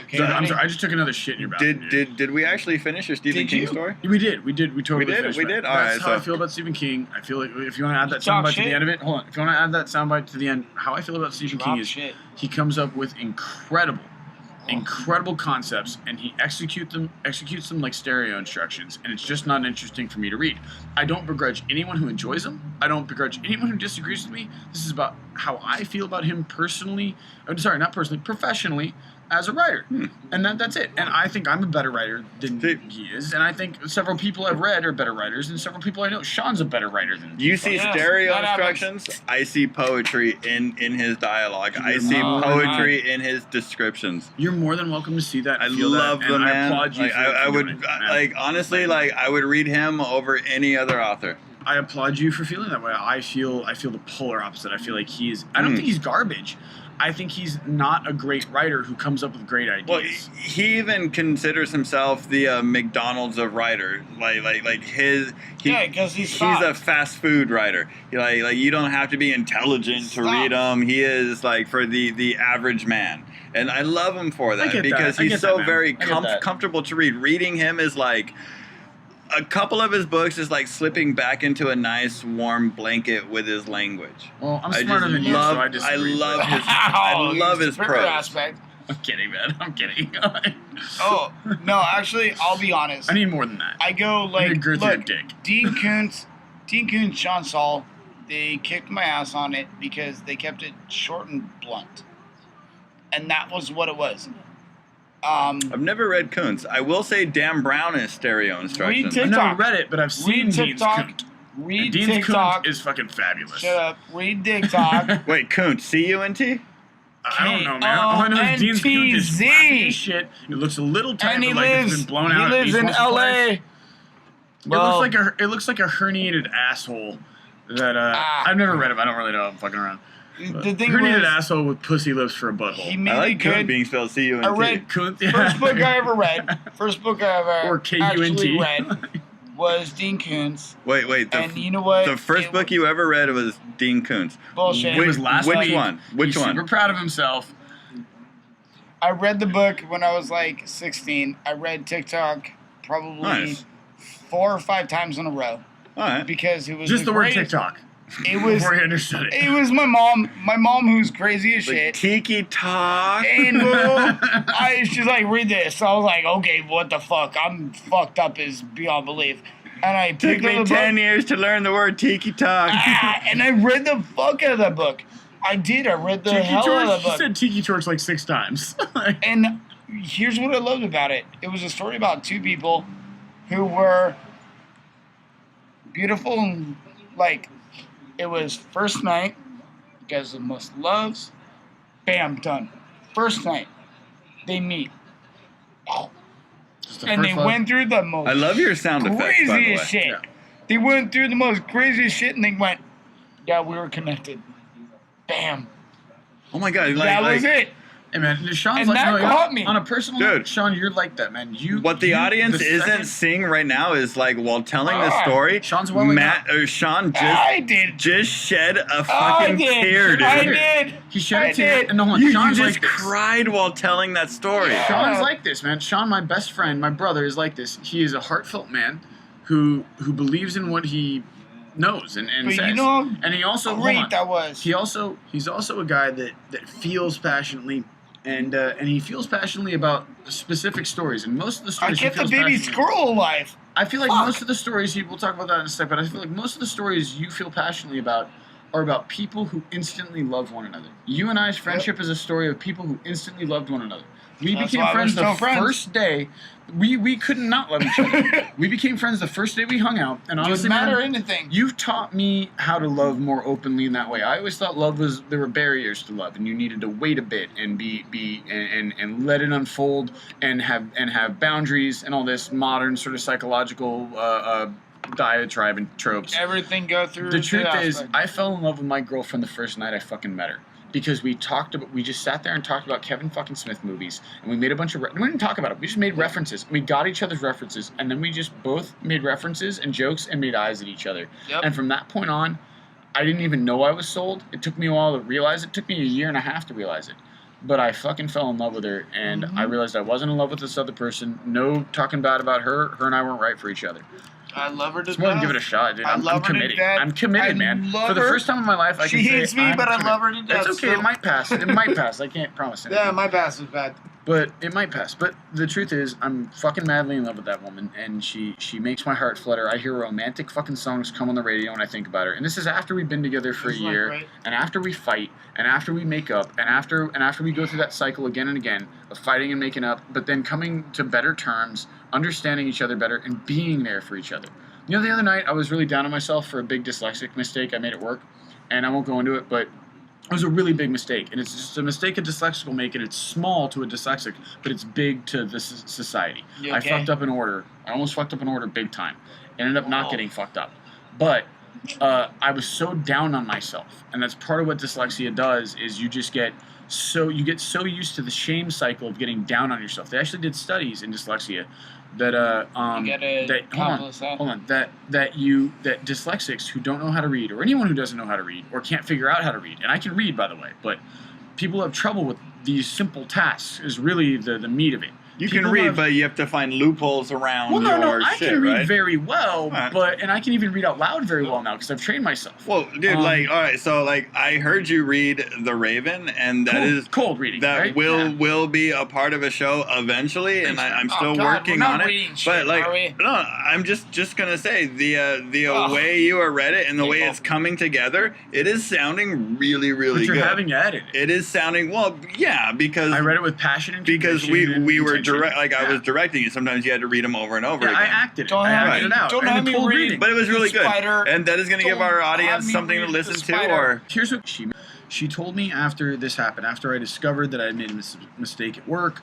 Okay, so, I'm sorry, I just took another shit in your bathroom. Did we actually finish your Stephen King story? We did. We totally finished. We did. All That's right. how I feel about Stephen King. I feel like if you want to add that soundbite to the end of it, hold on. If you want to add that soundbite to the end, how I feel about Stephen King is he comes up with incredible concepts, and he executes them like stereo instructions, and it's just not interesting for me to read. I don't begrudge anyone who enjoys them. I don't begrudge anyone who disagrees with me. This is about how I feel about him personally. I'm sorry, not personally, professionally. As a writer. And that's it. And I think I'm a better writer than he is. And I think several people I've read are better writers, and several people I know. Sean's a better writer than me. You see stereo instructions, I see poetry in his dialogue. I see poetry in his descriptions. You're more than welcome to see that. I love the man. I applaud you. I would honestly, I would read him over any other author. I applaud you for feeling that way. I feel the polar opposite. I feel like I don't think he's garbage. I think he's not a great writer who comes up with great ideas. Well, he even considers himself the McDonald's of writer. Because he's a fast food writer. Like you don't have to be intelligent to read him. He is like for the average man, and I love him for that because he's so very comfortable to read. Reading him is like. A couple of his books is like slipping back into a nice warm blanket with his language. Well, I'm smarter than you, so I disagree. I love his prose. Aspect. I'm kidding, man. I'm kidding. Oh, no, actually, I'll be honest. I need more than that. I go like, look, dick. Dean Koontz, Sean Saul, they kicked my ass on it because they kept it short and blunt. And that was what it was. I've never read Koontz. I will say Dan Brown is stereo instructions. I've never read it, but I've seen Dean's Koont. Read Dean's TikTok. Koont is fucking fabulous. Shut up. Read TikTok. Wait, Koont, C-U-N-T? I don't know, man. All I know is Dean's Koont is flashy as shit. It looks a little tight, but like it's been blown out. He lives in L.A. Well, it looks like a herniated asshole that I've never read him. I don't really know. I'm fucking around. The thing herniated asshole with pussy lips for a butthole. He made I like Koont being spelled C-U-N-T. I read Koont, first book I ever read. First book I ever or actually read was Dean Koontz. Wait. And you know what? The first book you ever read was Dean Koontz. Bullshit. It was last Which week. one? Which He's one? super proud of himself. I read the book when I was like 16. I read TikTok probably 4 or 5 times in a row. All right. Because it was just the word TikTok. It was. Before he understood it. It was my mom. My mom, who's crazy as Like shit. tiki talk. And she's like, read this. So I was like, okay, what the fuck? I'm fucked up as beyond belief. And I Took picked up me the 10 book. years to learn the word tiki talk. And I read the fuck out of that book. I did. I read the hell out of that She book. said Tiki Torch like 6 times. And here's what I loved about it. It was a story about 2 people who were beautiful and, like, it was first night. You guys are the most loves. Bam, done. First night. They meet. And they went through the most I love your sound effects, by the way. craziest shit. Yeah. They went through the most craziest shit and they went, yeah, we were connected. Bam. Oh my god! That was it. Hey man, Sean's And like, that no, caught me. on a personal Dude. note, Sean, you're like that, man. What the audience isn't seeing right now is like while telling the story, Sean's welling Sean I did. just shed a I fucking did. tear, dude. I did. He shed I a tear. did. And no one, You Sean's just like this. cried while telling that story. Yeah. Sean's like this, man. Sean, my best friend, my brother, is like this. He is a heartfelt man who believes in what he knows and But says. you know and he also hold great on. that was. He's also a guy that feels passionately and he feels passionately about specific stories, and most of the I stories kept he the feels baby passionately- squirrel alive. I feel like Fuck. most of the stories, we'll talk about that in a sec, but I feel like most of the stories you feel passionately about are about people who instantly love one another. You and I's friendship is a story of people who instantly loved one another. We That's became why we're friends still the friends. first day. We could not love each other. We became friends the first day we hung out, and honestly, Doesn't matter man, anything. you've taught me how to love more openly in that way. I always thought love was there were barriers to love, and you needed to wait a bit and and let it unfold and have boundaries and all this modern sort of psychological diatribe and tropes. Everything go through. The truth that is, aspect. I fell in love with my girlfriend the first night I fucking met her. Because we just sat there and talked about Kevin fucking Smith movies, and we made a bunch of, we didn't talk about it, we just made references. We got each other's references, and then we just both made references and jokes and made eyes at each other. Yep. And from that point on, I didn't even know I was sold. It took me a while to realize it. It took me a year and a half to realize it. But I fucking fell in love with her, and I realized I wasn't in love with this other person. No talking bad about her. Her and I weren't right for each other. I love her to It's more than death. give it a shot, dude. I I'm love her to committed. death. I'm committed, I man. love For the her. first time in my life, I She can say hates me, I'm but I committed. love her to death It's okay. still. It might pass. It might pass. I can't promise anything. Yeah, my pass was bad. But it might pass. But the truth is, I'm fucking madly in love with that woman, and she makes my heart flutter. I hear romantic fucking songs come on the radio when I think about her. And this is after we've been together for a Isn't that year, great? and after we fight, and after we make up, and after we go through that cycle again and again of fighting and making up, but then coming to better terms, understanding each other better, and being there for each other. You know, the other night I was really down on myself for a big dyslexic mistake I made at work, and I won't go into it, but it was a really big mistake, and it's just a mistake a dyslexic will make, and it's small to a dyslexic, but it's big to the society. You I okay? fucked up an order. I almost fucked up an order big time. Ended up not getting fucked up. But I was so down on myself, and that's part of what dyslexia does, is you get so used to the shame cycle of getting down on yourself. They actually did studies in dyslexia that that dyslexics who don't know how to read, or anyone who doesn't know how to read or can't figure out how to read, and I can read, by the way, but people who have trouble with these simple tasks is really the meat of it. You can People read, have- but you have to find loopholes around Well, no, your I shit, can read right? very well, Alright. and I can even read out loud very well now because I've trained myself. Well, dude, Um, all right, so I heard you read The Raven, and that is cold reading. that right? will be a part of a show eventually, and I'm Oh, still God, working we're not on it. reading shit, But are we? no, I'm just gonna say the Ugh. way you read it and the way People. it's coming together, it is sounding really, really But you're good. having to edit it. It is sounding because I read it with passion and because conviction and we were intention. direct. I was directing you. Sometimes you had to read them over and over Yeah, again. I acted it. Don't I have acted me- it out. don't And have the me cold read- reading. But it was really good, Spider, and that is going to give don't our have audience me something to read listen the to. spider. Or Here's what she told me after this happened, after I discovered that I had made a mistake at work.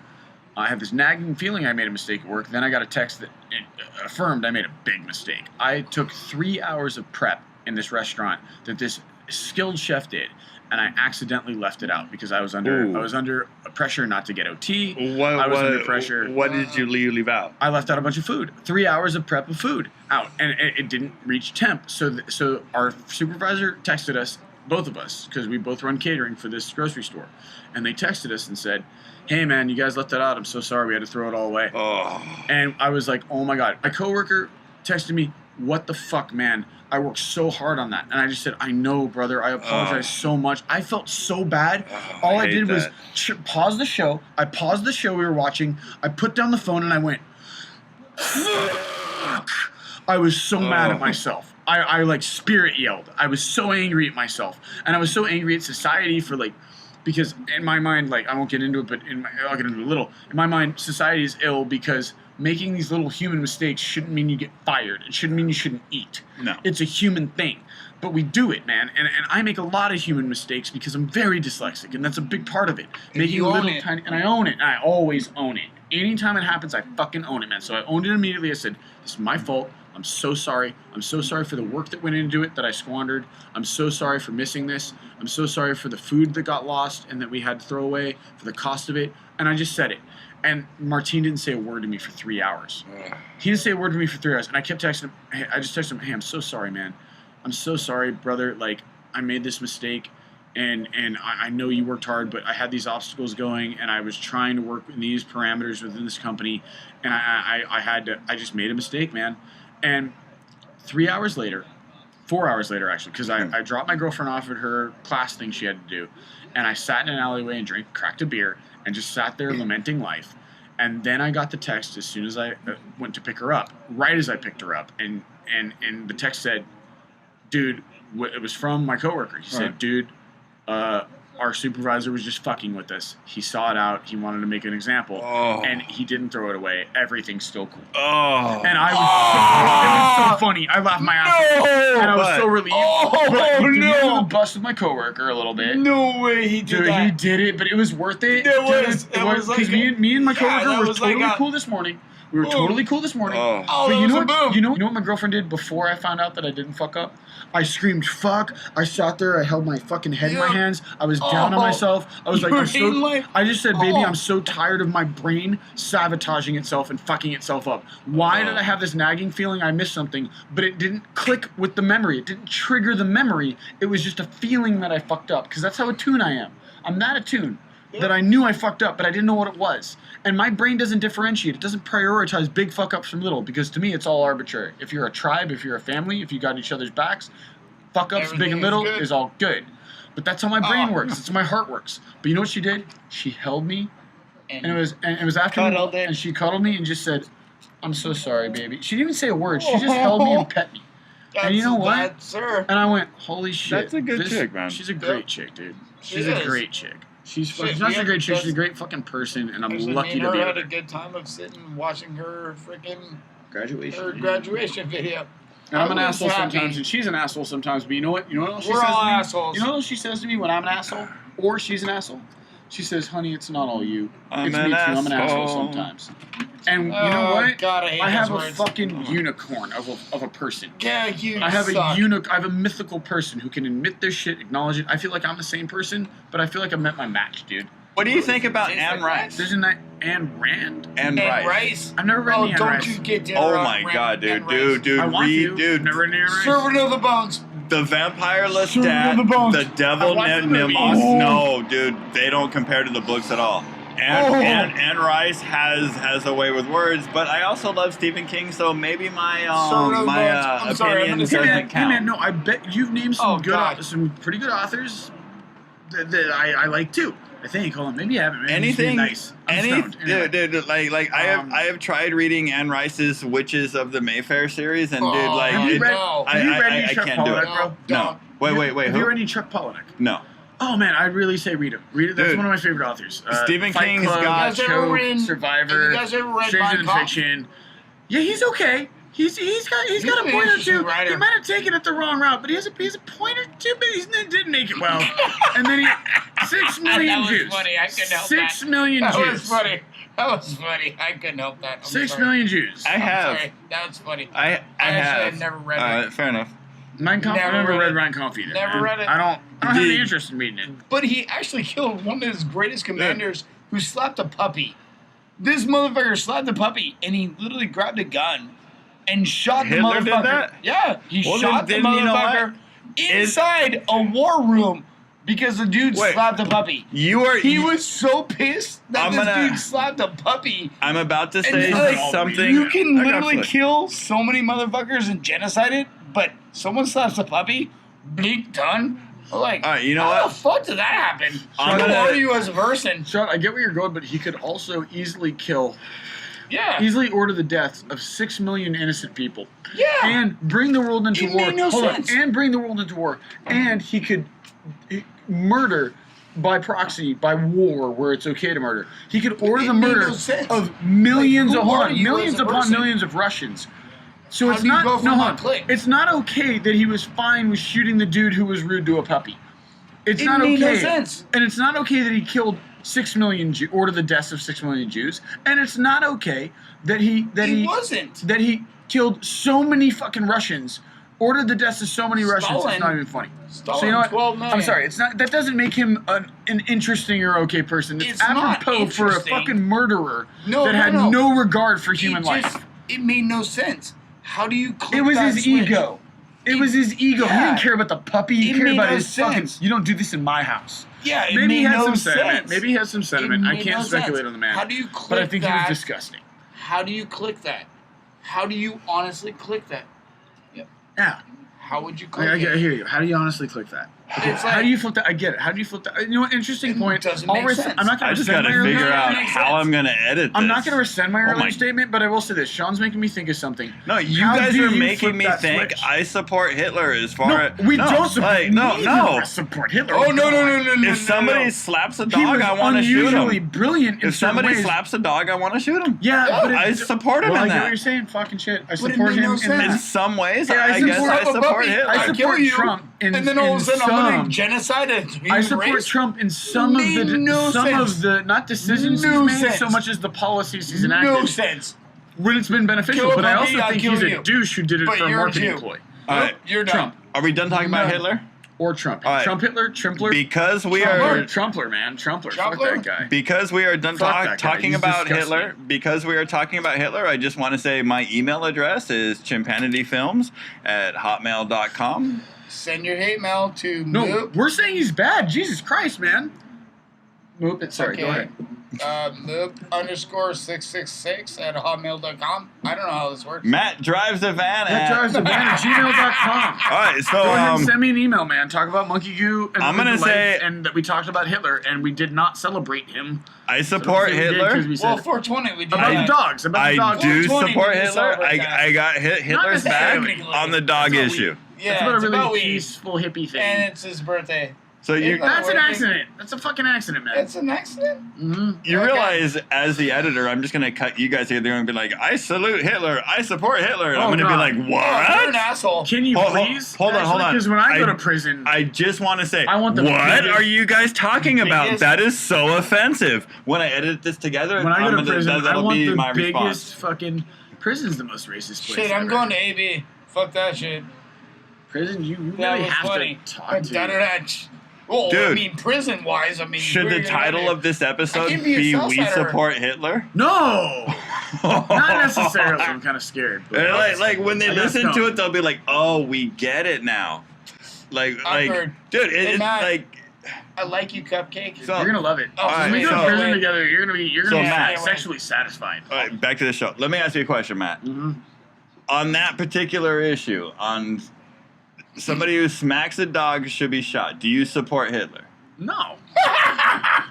I have this nagging feeling I made a mistake at work. Then I got a text that it affirmed I made a big mistake. I took 3 hours of prep in this restaurant that this skilled chef did, and I accidentally left it out because I was under pressure not to get OT. I was under pressure. What did you leave out? I left out a bunch of food. 3 hours of prep of food out, and it didn't reach temp. So our supervisor texted us, both of us, because we both run catering for this grocery store, and they texted us and said, "Hey man, you guys left that out. I'm so sorry. We had to throw it all away." Oh, And I was like, "Oh my god!" My coworker texted me, what the fuck, man? I worked so hard on that. And I just said, I know, brother. I apologize so much. I felt so bad. All I did was pause the show. I paused the show we were watching. I put down the phone and I went, fuck. I was so mad at myself. I like spirit yelled. I was so angry at myself. And I was so angry at society for like, because in my mind, like, I won't get into it, but I'll get into it a little. In my mind, society is ill because making these little human mistakes shouldn't mean you get fired. It shouldn't mean you shouldn't eat. No. It's a human thing. But we do it, man. And I make a lot of human mistakes because I'm very dyslexic, and that's a big part of it. Making little tiny, and I own it. And I always own it. Anytime it happens, I fucking own it, man. So I owned it immediately. I said, this is my fault. I'm so sorry. I'm so sorry for the work that went into it that I squandered. I'm so sorry for missing this. I'm so sorry for the food that got lost and that we had to throw away, for the cost of it. And I just said it. And Martine didn't say a word to me for 3 hours. He didn't say a word to me for 3 hours. And I kept texting him. Hey, I just texted him, hey, I'm so sorry, man. I'm so sorry, brother. Like, I made this mistake. And I know you worked hard, but I had these obstacles going, and I was trying to work in these parameters within this company. And I just made a mistake, man. And 3 hours later, 4 hours later, actually, because I dropped my girlfriend off at her class thing she had to do, and I sat in an alleyway and cracked a beer, and just sat there lamenting life. And then I got the text as soon as I went to pick her up, right as I picked her up, and the text said, dude, it was from my coworker. He said, dude, our supervisor was just fucking with us. He saw it out. He wanted to make an example. And he didn't throw it away. Everything's still cool. And I was it was so funny. I laughed my ass off. And I was so relieved. But he no. Busted my coworker a little bit. No way he did that. He did it, but it was worth it. It was because me and my coworker were totally cool this morning. We were totally cool this morning. But you know what my girlfriend did before I found out that I didn't fuck up? I screamed, fuck. I sat there. I held my fucking head in my hands. I was down on myself. I was like, I just said, baby, I'm so tired of my brain sabotaging itself and fucking itself up. Why did I have this nagging feeling I missed something, but it didn't click with the memory? It didn't trigger the memory. It was just a feeling that I fucked up, because that's how attuned I am. I'm that attuned that I knew I fucked up, but I didn't know what it was. And my brain doesn't differentiate. It doesn't prioritize big fuck ups from little, because to me it's all arbitrary. If you're a tribe, if you're a family, if you got each other's backs, fuck ups big and little is all good. But that's how my brain works. That's how my heart works. But you know what she did? She held me, and it was after, and she cuddled me and just said, "I'm so sorry, baby." She didn't even say a word. She just held me and pet me. And you know what? And I went, holy shit. That's a good chick, man. She's a great chick, dude. She's a great chick. She's not just a great chick, she's a great fucking person, and I'm lucky to be with her. I had a good time of sitting watching her freaking graduation video. And I'm an asshole sometimes, and she's an asshole sometimes, but you know what? You know what else she says to me? We're all assholes. You know what else she says to me when I'm an asshole? Or she's an asshole? She says, honey, it's not all you. It's me too. I'm an asshole sometimes. And you know what? God, I have a fucking unicorn of a person. Yeah, you I have I have a mythical person who can admit their shit, acknowledge it. I feel like I'm the same person, but I feel like I met my match, dude. What do you think about Anne Rice? There's Anne Rand? Anne Rice. I've never read Anne Rice. Don't you get down. Oh my god, dude. I want to. Dude. Never read Anne Rice. Servant of the Bones. The Vampire Lestat, the Devil Nemos. No, dude, they don't compare to the books at all. Anne Rice has a way with words, but I also love Stephen King, so maybe my opinion doesn't count. Hey man, no, I bet you've named some some pretty good authors that I like too. I think. Hold on, maybe you haven't. Anything nice. Dude, like I have tried reading Anne Rice's Witches of the Mayfair series, and dude, like have you read any Chuck can't do it. Bro? No. Wait. Have you read any Chuck Palahniuk? No. Oh man, I'd really say read him. That's one of my favorite authors. Stephen Fight King's Club, got Survivor, you guys ever read Stranger Than Fiction. Yeah, he's okay. He's got a point or two. He might have taken it the wrong route, but he has a point or two, but he didn't make it well. And then 6 million Jews. Funny. I couldn't help 6 million Jews. That was funny. I couldn't help that. 6 million Jews. I have. Sorry. That was funny. I have never read it. Fair enough. I've never read Ryan Coffey either. Never read it. I don't have any interest in reading it. But he actually killed one of his greatest commanders who slapped a puppy. This motherfucker slapped a puppy, and he literally grabbed a gun and shot the motherfucker. Did that? Yeah, he shot the motherfucker inside a war room Because the dude Wait. slapped a puppy. He You was so pissed that dude slapped a puppy. I'm about to say something. You can I got literally flipped. kill so many motherfuckers and genocide it, but someone slaps a puppy, blink, done. Like, All right, you know how what? the fuck did that happen? I'm Who gonna- are you as a person? Sean, I get where you're going, but he could also easily order the deaths of 6 million innocent people. Yeah. And bring the world into It war. made no sense. And bring the world into war. And he could murder by proxy, by war, where it's okay to murder. He could order the made murder no sense. of millions Like, who are you millions as a upon person? millions of Russians. So How it's do you not go from hold that on. click? It's not okay that he was fine with shooting the dude who was rude to a puppy. It's It not made okay. no sense. And it's not okay that he killed 6 million ordered the deaths of 6 million Jews. And it's not okay that he killed so many fucking Russians, ordered the deaths of so many Russians. It's not even funny. So you know what? 12 million. I'm sorry. It's not. That doesn't make him an interesting or okay person. It's It's not apropos for a interesting. fucking murderer No, that had no. no regard for human life. It made no sense. How do you click It was that his switch? ego. It was his ego. He Yeah. didn't care about the puppy. He It cared made about no his fucking. sense. You don't do this in my house. Yeah, it Maybe made he has no some sense. sentiment. Maybe he has some sentiment. It I made can't no speculate sense. on the man. How do you click But I think he that? was disgusting. How do you click that? How do you honestly click that? Yeah. How would you click I it? hear you. How do you honestly click that? It's How like, do you flip that? I get it. How do you flip that? You know what? Interesting It point. doesn't I'll make sense. I'm not going I to just rescind got to my figure earlier. out makes how sense. I'm going to edit this. I'm not going to rescind my Oh earlier my- statement, but I will say this. Sean's making me think of something. No, you How guys do are you making flip me that think switch? I support Hitler as far No, as... we don't support. Like, no, neither no. of us support Hitler. oh no! If somebody slaps a he dog, was I want to shoot unusually him. brilliant in If certain somebody ways. slaps a dog, I want to shoot him. Yeah, but I support him well, in I get what that. you're saying. Fucking shit. I it support made him no in sense. In that. some ways, Yeah, I guess I Slap a support puppy. Hitler. I I kill support you, Trump in and then all of a sudden I'm some. gonna genocide a human I support race? Trump in some of Made the no sense. not decisions No he's made sense. so much as the policies he's enacted. No sense. When it's been beneficial, Kill a but I puppy, also I'll think kill he's you. a douche who did it But for a you're a marketing Jew. ploy. All right. You're done. Trump Are we done talking about No. Hitler? or Trump. All right. Trump Hitler, Trimpler. Because we Trumpler, are Trumpler, man, Trumpler. Fuck Trumpler? that guy. because we are done Fuck that guy. talking He's about disgusting. Hitler. Because we are talking about Hitler, I just want to say my email address is chimpanityfilms@hotmail.com. Send your hate mail to No, Moop. we're saying he's bad. Jesus Christ, man. Moop it. Sorry, go ahead. Moop_666@hotmail.com. I don't know how this works. Matt drives a van That drives the van at gmail.com. All right, so Go ahead and send me an email, man. Talk about Monkey Goo and I'm gonna Live say- and that we talked about Hitler and we did not celebrate him. I support Hitler. Well, 420 we did. About the dogs. About the I dogs. do 420 support didn't Hitler. celebrate that. I got Hitler's back necessarily. on the dog That's what issue. Yeah, It's about a it's really about weed. peaceful hippie thing. And it's his birthday. So you That's an accident. That's a fucking accident, man. It's an accident? Mm-hmm. you Okay. realize as the editor, I'm just gonna cut you guys together and be like, I salute Hitler. I support Hitler. And I'm Oh, gonna be God. like, Oh, you're an what? asshole. Can you Hold- please? hold on. Because when I go I- to prison, I just want to say, I want the what biggest- are you guys talking about? biggest- That is so offensive. When I edit this together, when I go to prison, I that'll want be the my biggest response. fucking. Prison's the most racist place. Shit, I'm ever. going to AB. Fuck that shit. Prison. You That really was have funny. to talk to. Well, I Dude. mean, prison-wise, I mean... Should we're the gonna title go of this episode I can be a be "We Southsider. Support Hitler"? No, not necessarily. I'm kind of scared. But And like when they I guess listen to no. it, they'll be like, "Oh, we get it now." Like, Awkward. dude, Hey, it's Matt. like. I like you, Cupcake. So, You're gonna love it. Oh, when we alright, go to so- prison together, you're gonna be So, be Matt. sexually satisfied. all right, back to the show. Let me ask you a question, Matt. Mm-hmm. On that particular issue, on somebody who smacks a dog should be shot. Do you support Hitler? No,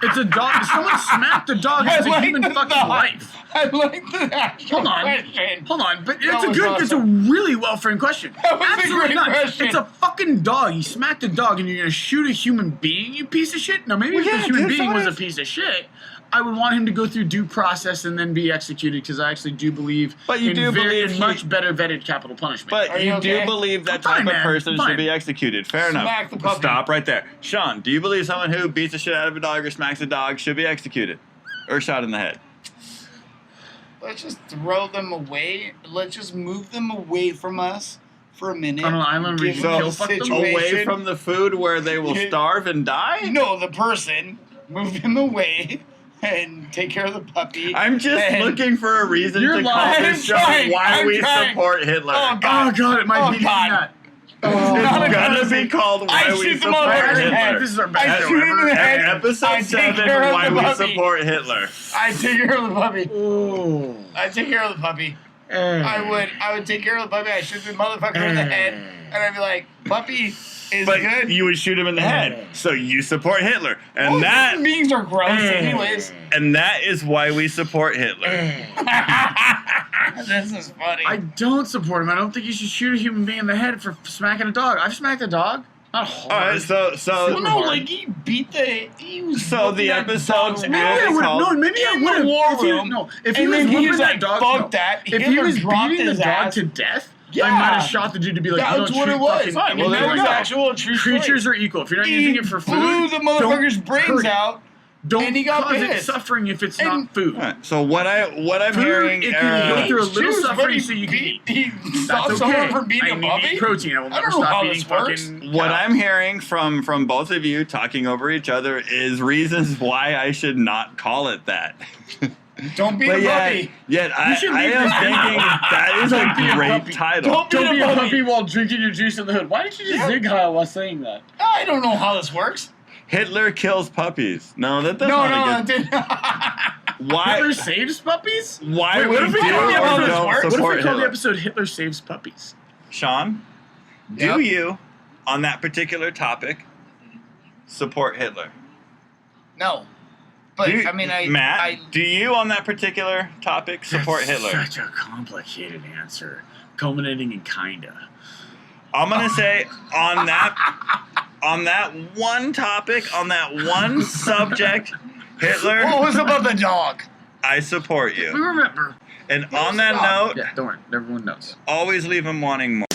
it's a dog. Someone smacked a dog. It's a like human the fucking dog. life. I like the actual Hold on. question. Hold on, but That it's a was good, it's a awesome. really well framed question. That was a Absolutely great not. question. It's a fucking dog. You smacked a dog and you're gonna shoot a human being, you piece of shit? Now maybe Well, if yeah, the human dude, being was a somebody's- piece of shit, I would want him to go through due process and then be executed because I actually do believe But you in do believe he- much better vetted capital punishment. But Are you you do okay? believe that I'm fine, type of man. person Fine. should be executed. Fair Smack enough. the puppy. Stop right there. Sean, do you believe someone who beats the shit out of a dog or smacks a dog should be executed? Or shot in the head? Let's just throw them away. Let's just move them away from us for a minute. On an island where you Give can them kill a fuck them? situation. Away from the food where they will Yeah. starve and die? No, the person. Move him away and take care of the puppy. I'm just and- looking for a reason You're to call lying. this show I'm trying. why I'm we trying. support Hitler. Oh, Oh god, it might Oh, be God. that. It's gonna be called Why We shoot the Support motherfucker in the head. Hitler. This is our I best show shoot him in ever. the head. Episode I take 7, care of Why the We puppy. Support Hitler. I take care of the puppy. Ooh. I take care of the puppy. I would take care of the puppy. I shoot the motherfucker in the head, and I'd be like, puppy is But good. you would shoot him in the head. So you support Hitler. And Well, that human beings are gross, anyways. and that is why we support Hitler. This is funny. I don't support him. I don't think you should shoot a human being in the head for smacking a dog. I've smacked a dog. Not hard. Alright, well, no, like he beat the. He was So whooping the that episode's dog's really ass. Maybe I would called- no. Maybe I in would the have. war If he, room, no, if he and was then he whooping was that like, dog, "Fuck no. that." If he Hitler was dropped beating the his dog ass. to death, Yeah. I might have shot the dude to be like, you That's don't what treat it was. fucking Fine, well, And there that we was go. actual true creatures story. are equal. If you're not He using it for food, blew the motherfucker's don't brains hurt it. out. Don't and he got cause it pissed. suffering if it's And- not food. Alright, so what I'm Food, hearing it can go through a little Choose, suffering but he so you can eat. He stopped That's someone okay. from beating I a need puppy. to eat protein. I will I never don't know stop how eating this works. fucking. what cow. I'm hearing from both of you talking over each other is reasons why I should not call it that. Don't beat But a yet puppy. I should am leave this thinking that is Don't be a a great puppy. title. Don't Don't be a puppy. puppy while drinking your juice in the hood. Why didn't you just zig heil while saying that? I don't know how this works. Hitler kills puppies. No, that's No, not a good. it didn't. Why? Hitler saves puppies? Why Wait, we what if we do call the or episode- don't what if What if support we call the Hitler? episode Hitler Saves Puppies? Sean, Yep. do you on that particular topic support Hitler? No. But, Do you- I mean, Matt, do you on that particular topic support That's Hitler? Such a complicated answer, culminating in kinda. I'm gonna say on that one topic, on that one subject, Hitler, What was about the dog? I support We you. remember. And on that note, Yeah, don't worry. Everyone knows. always leave him wanting more.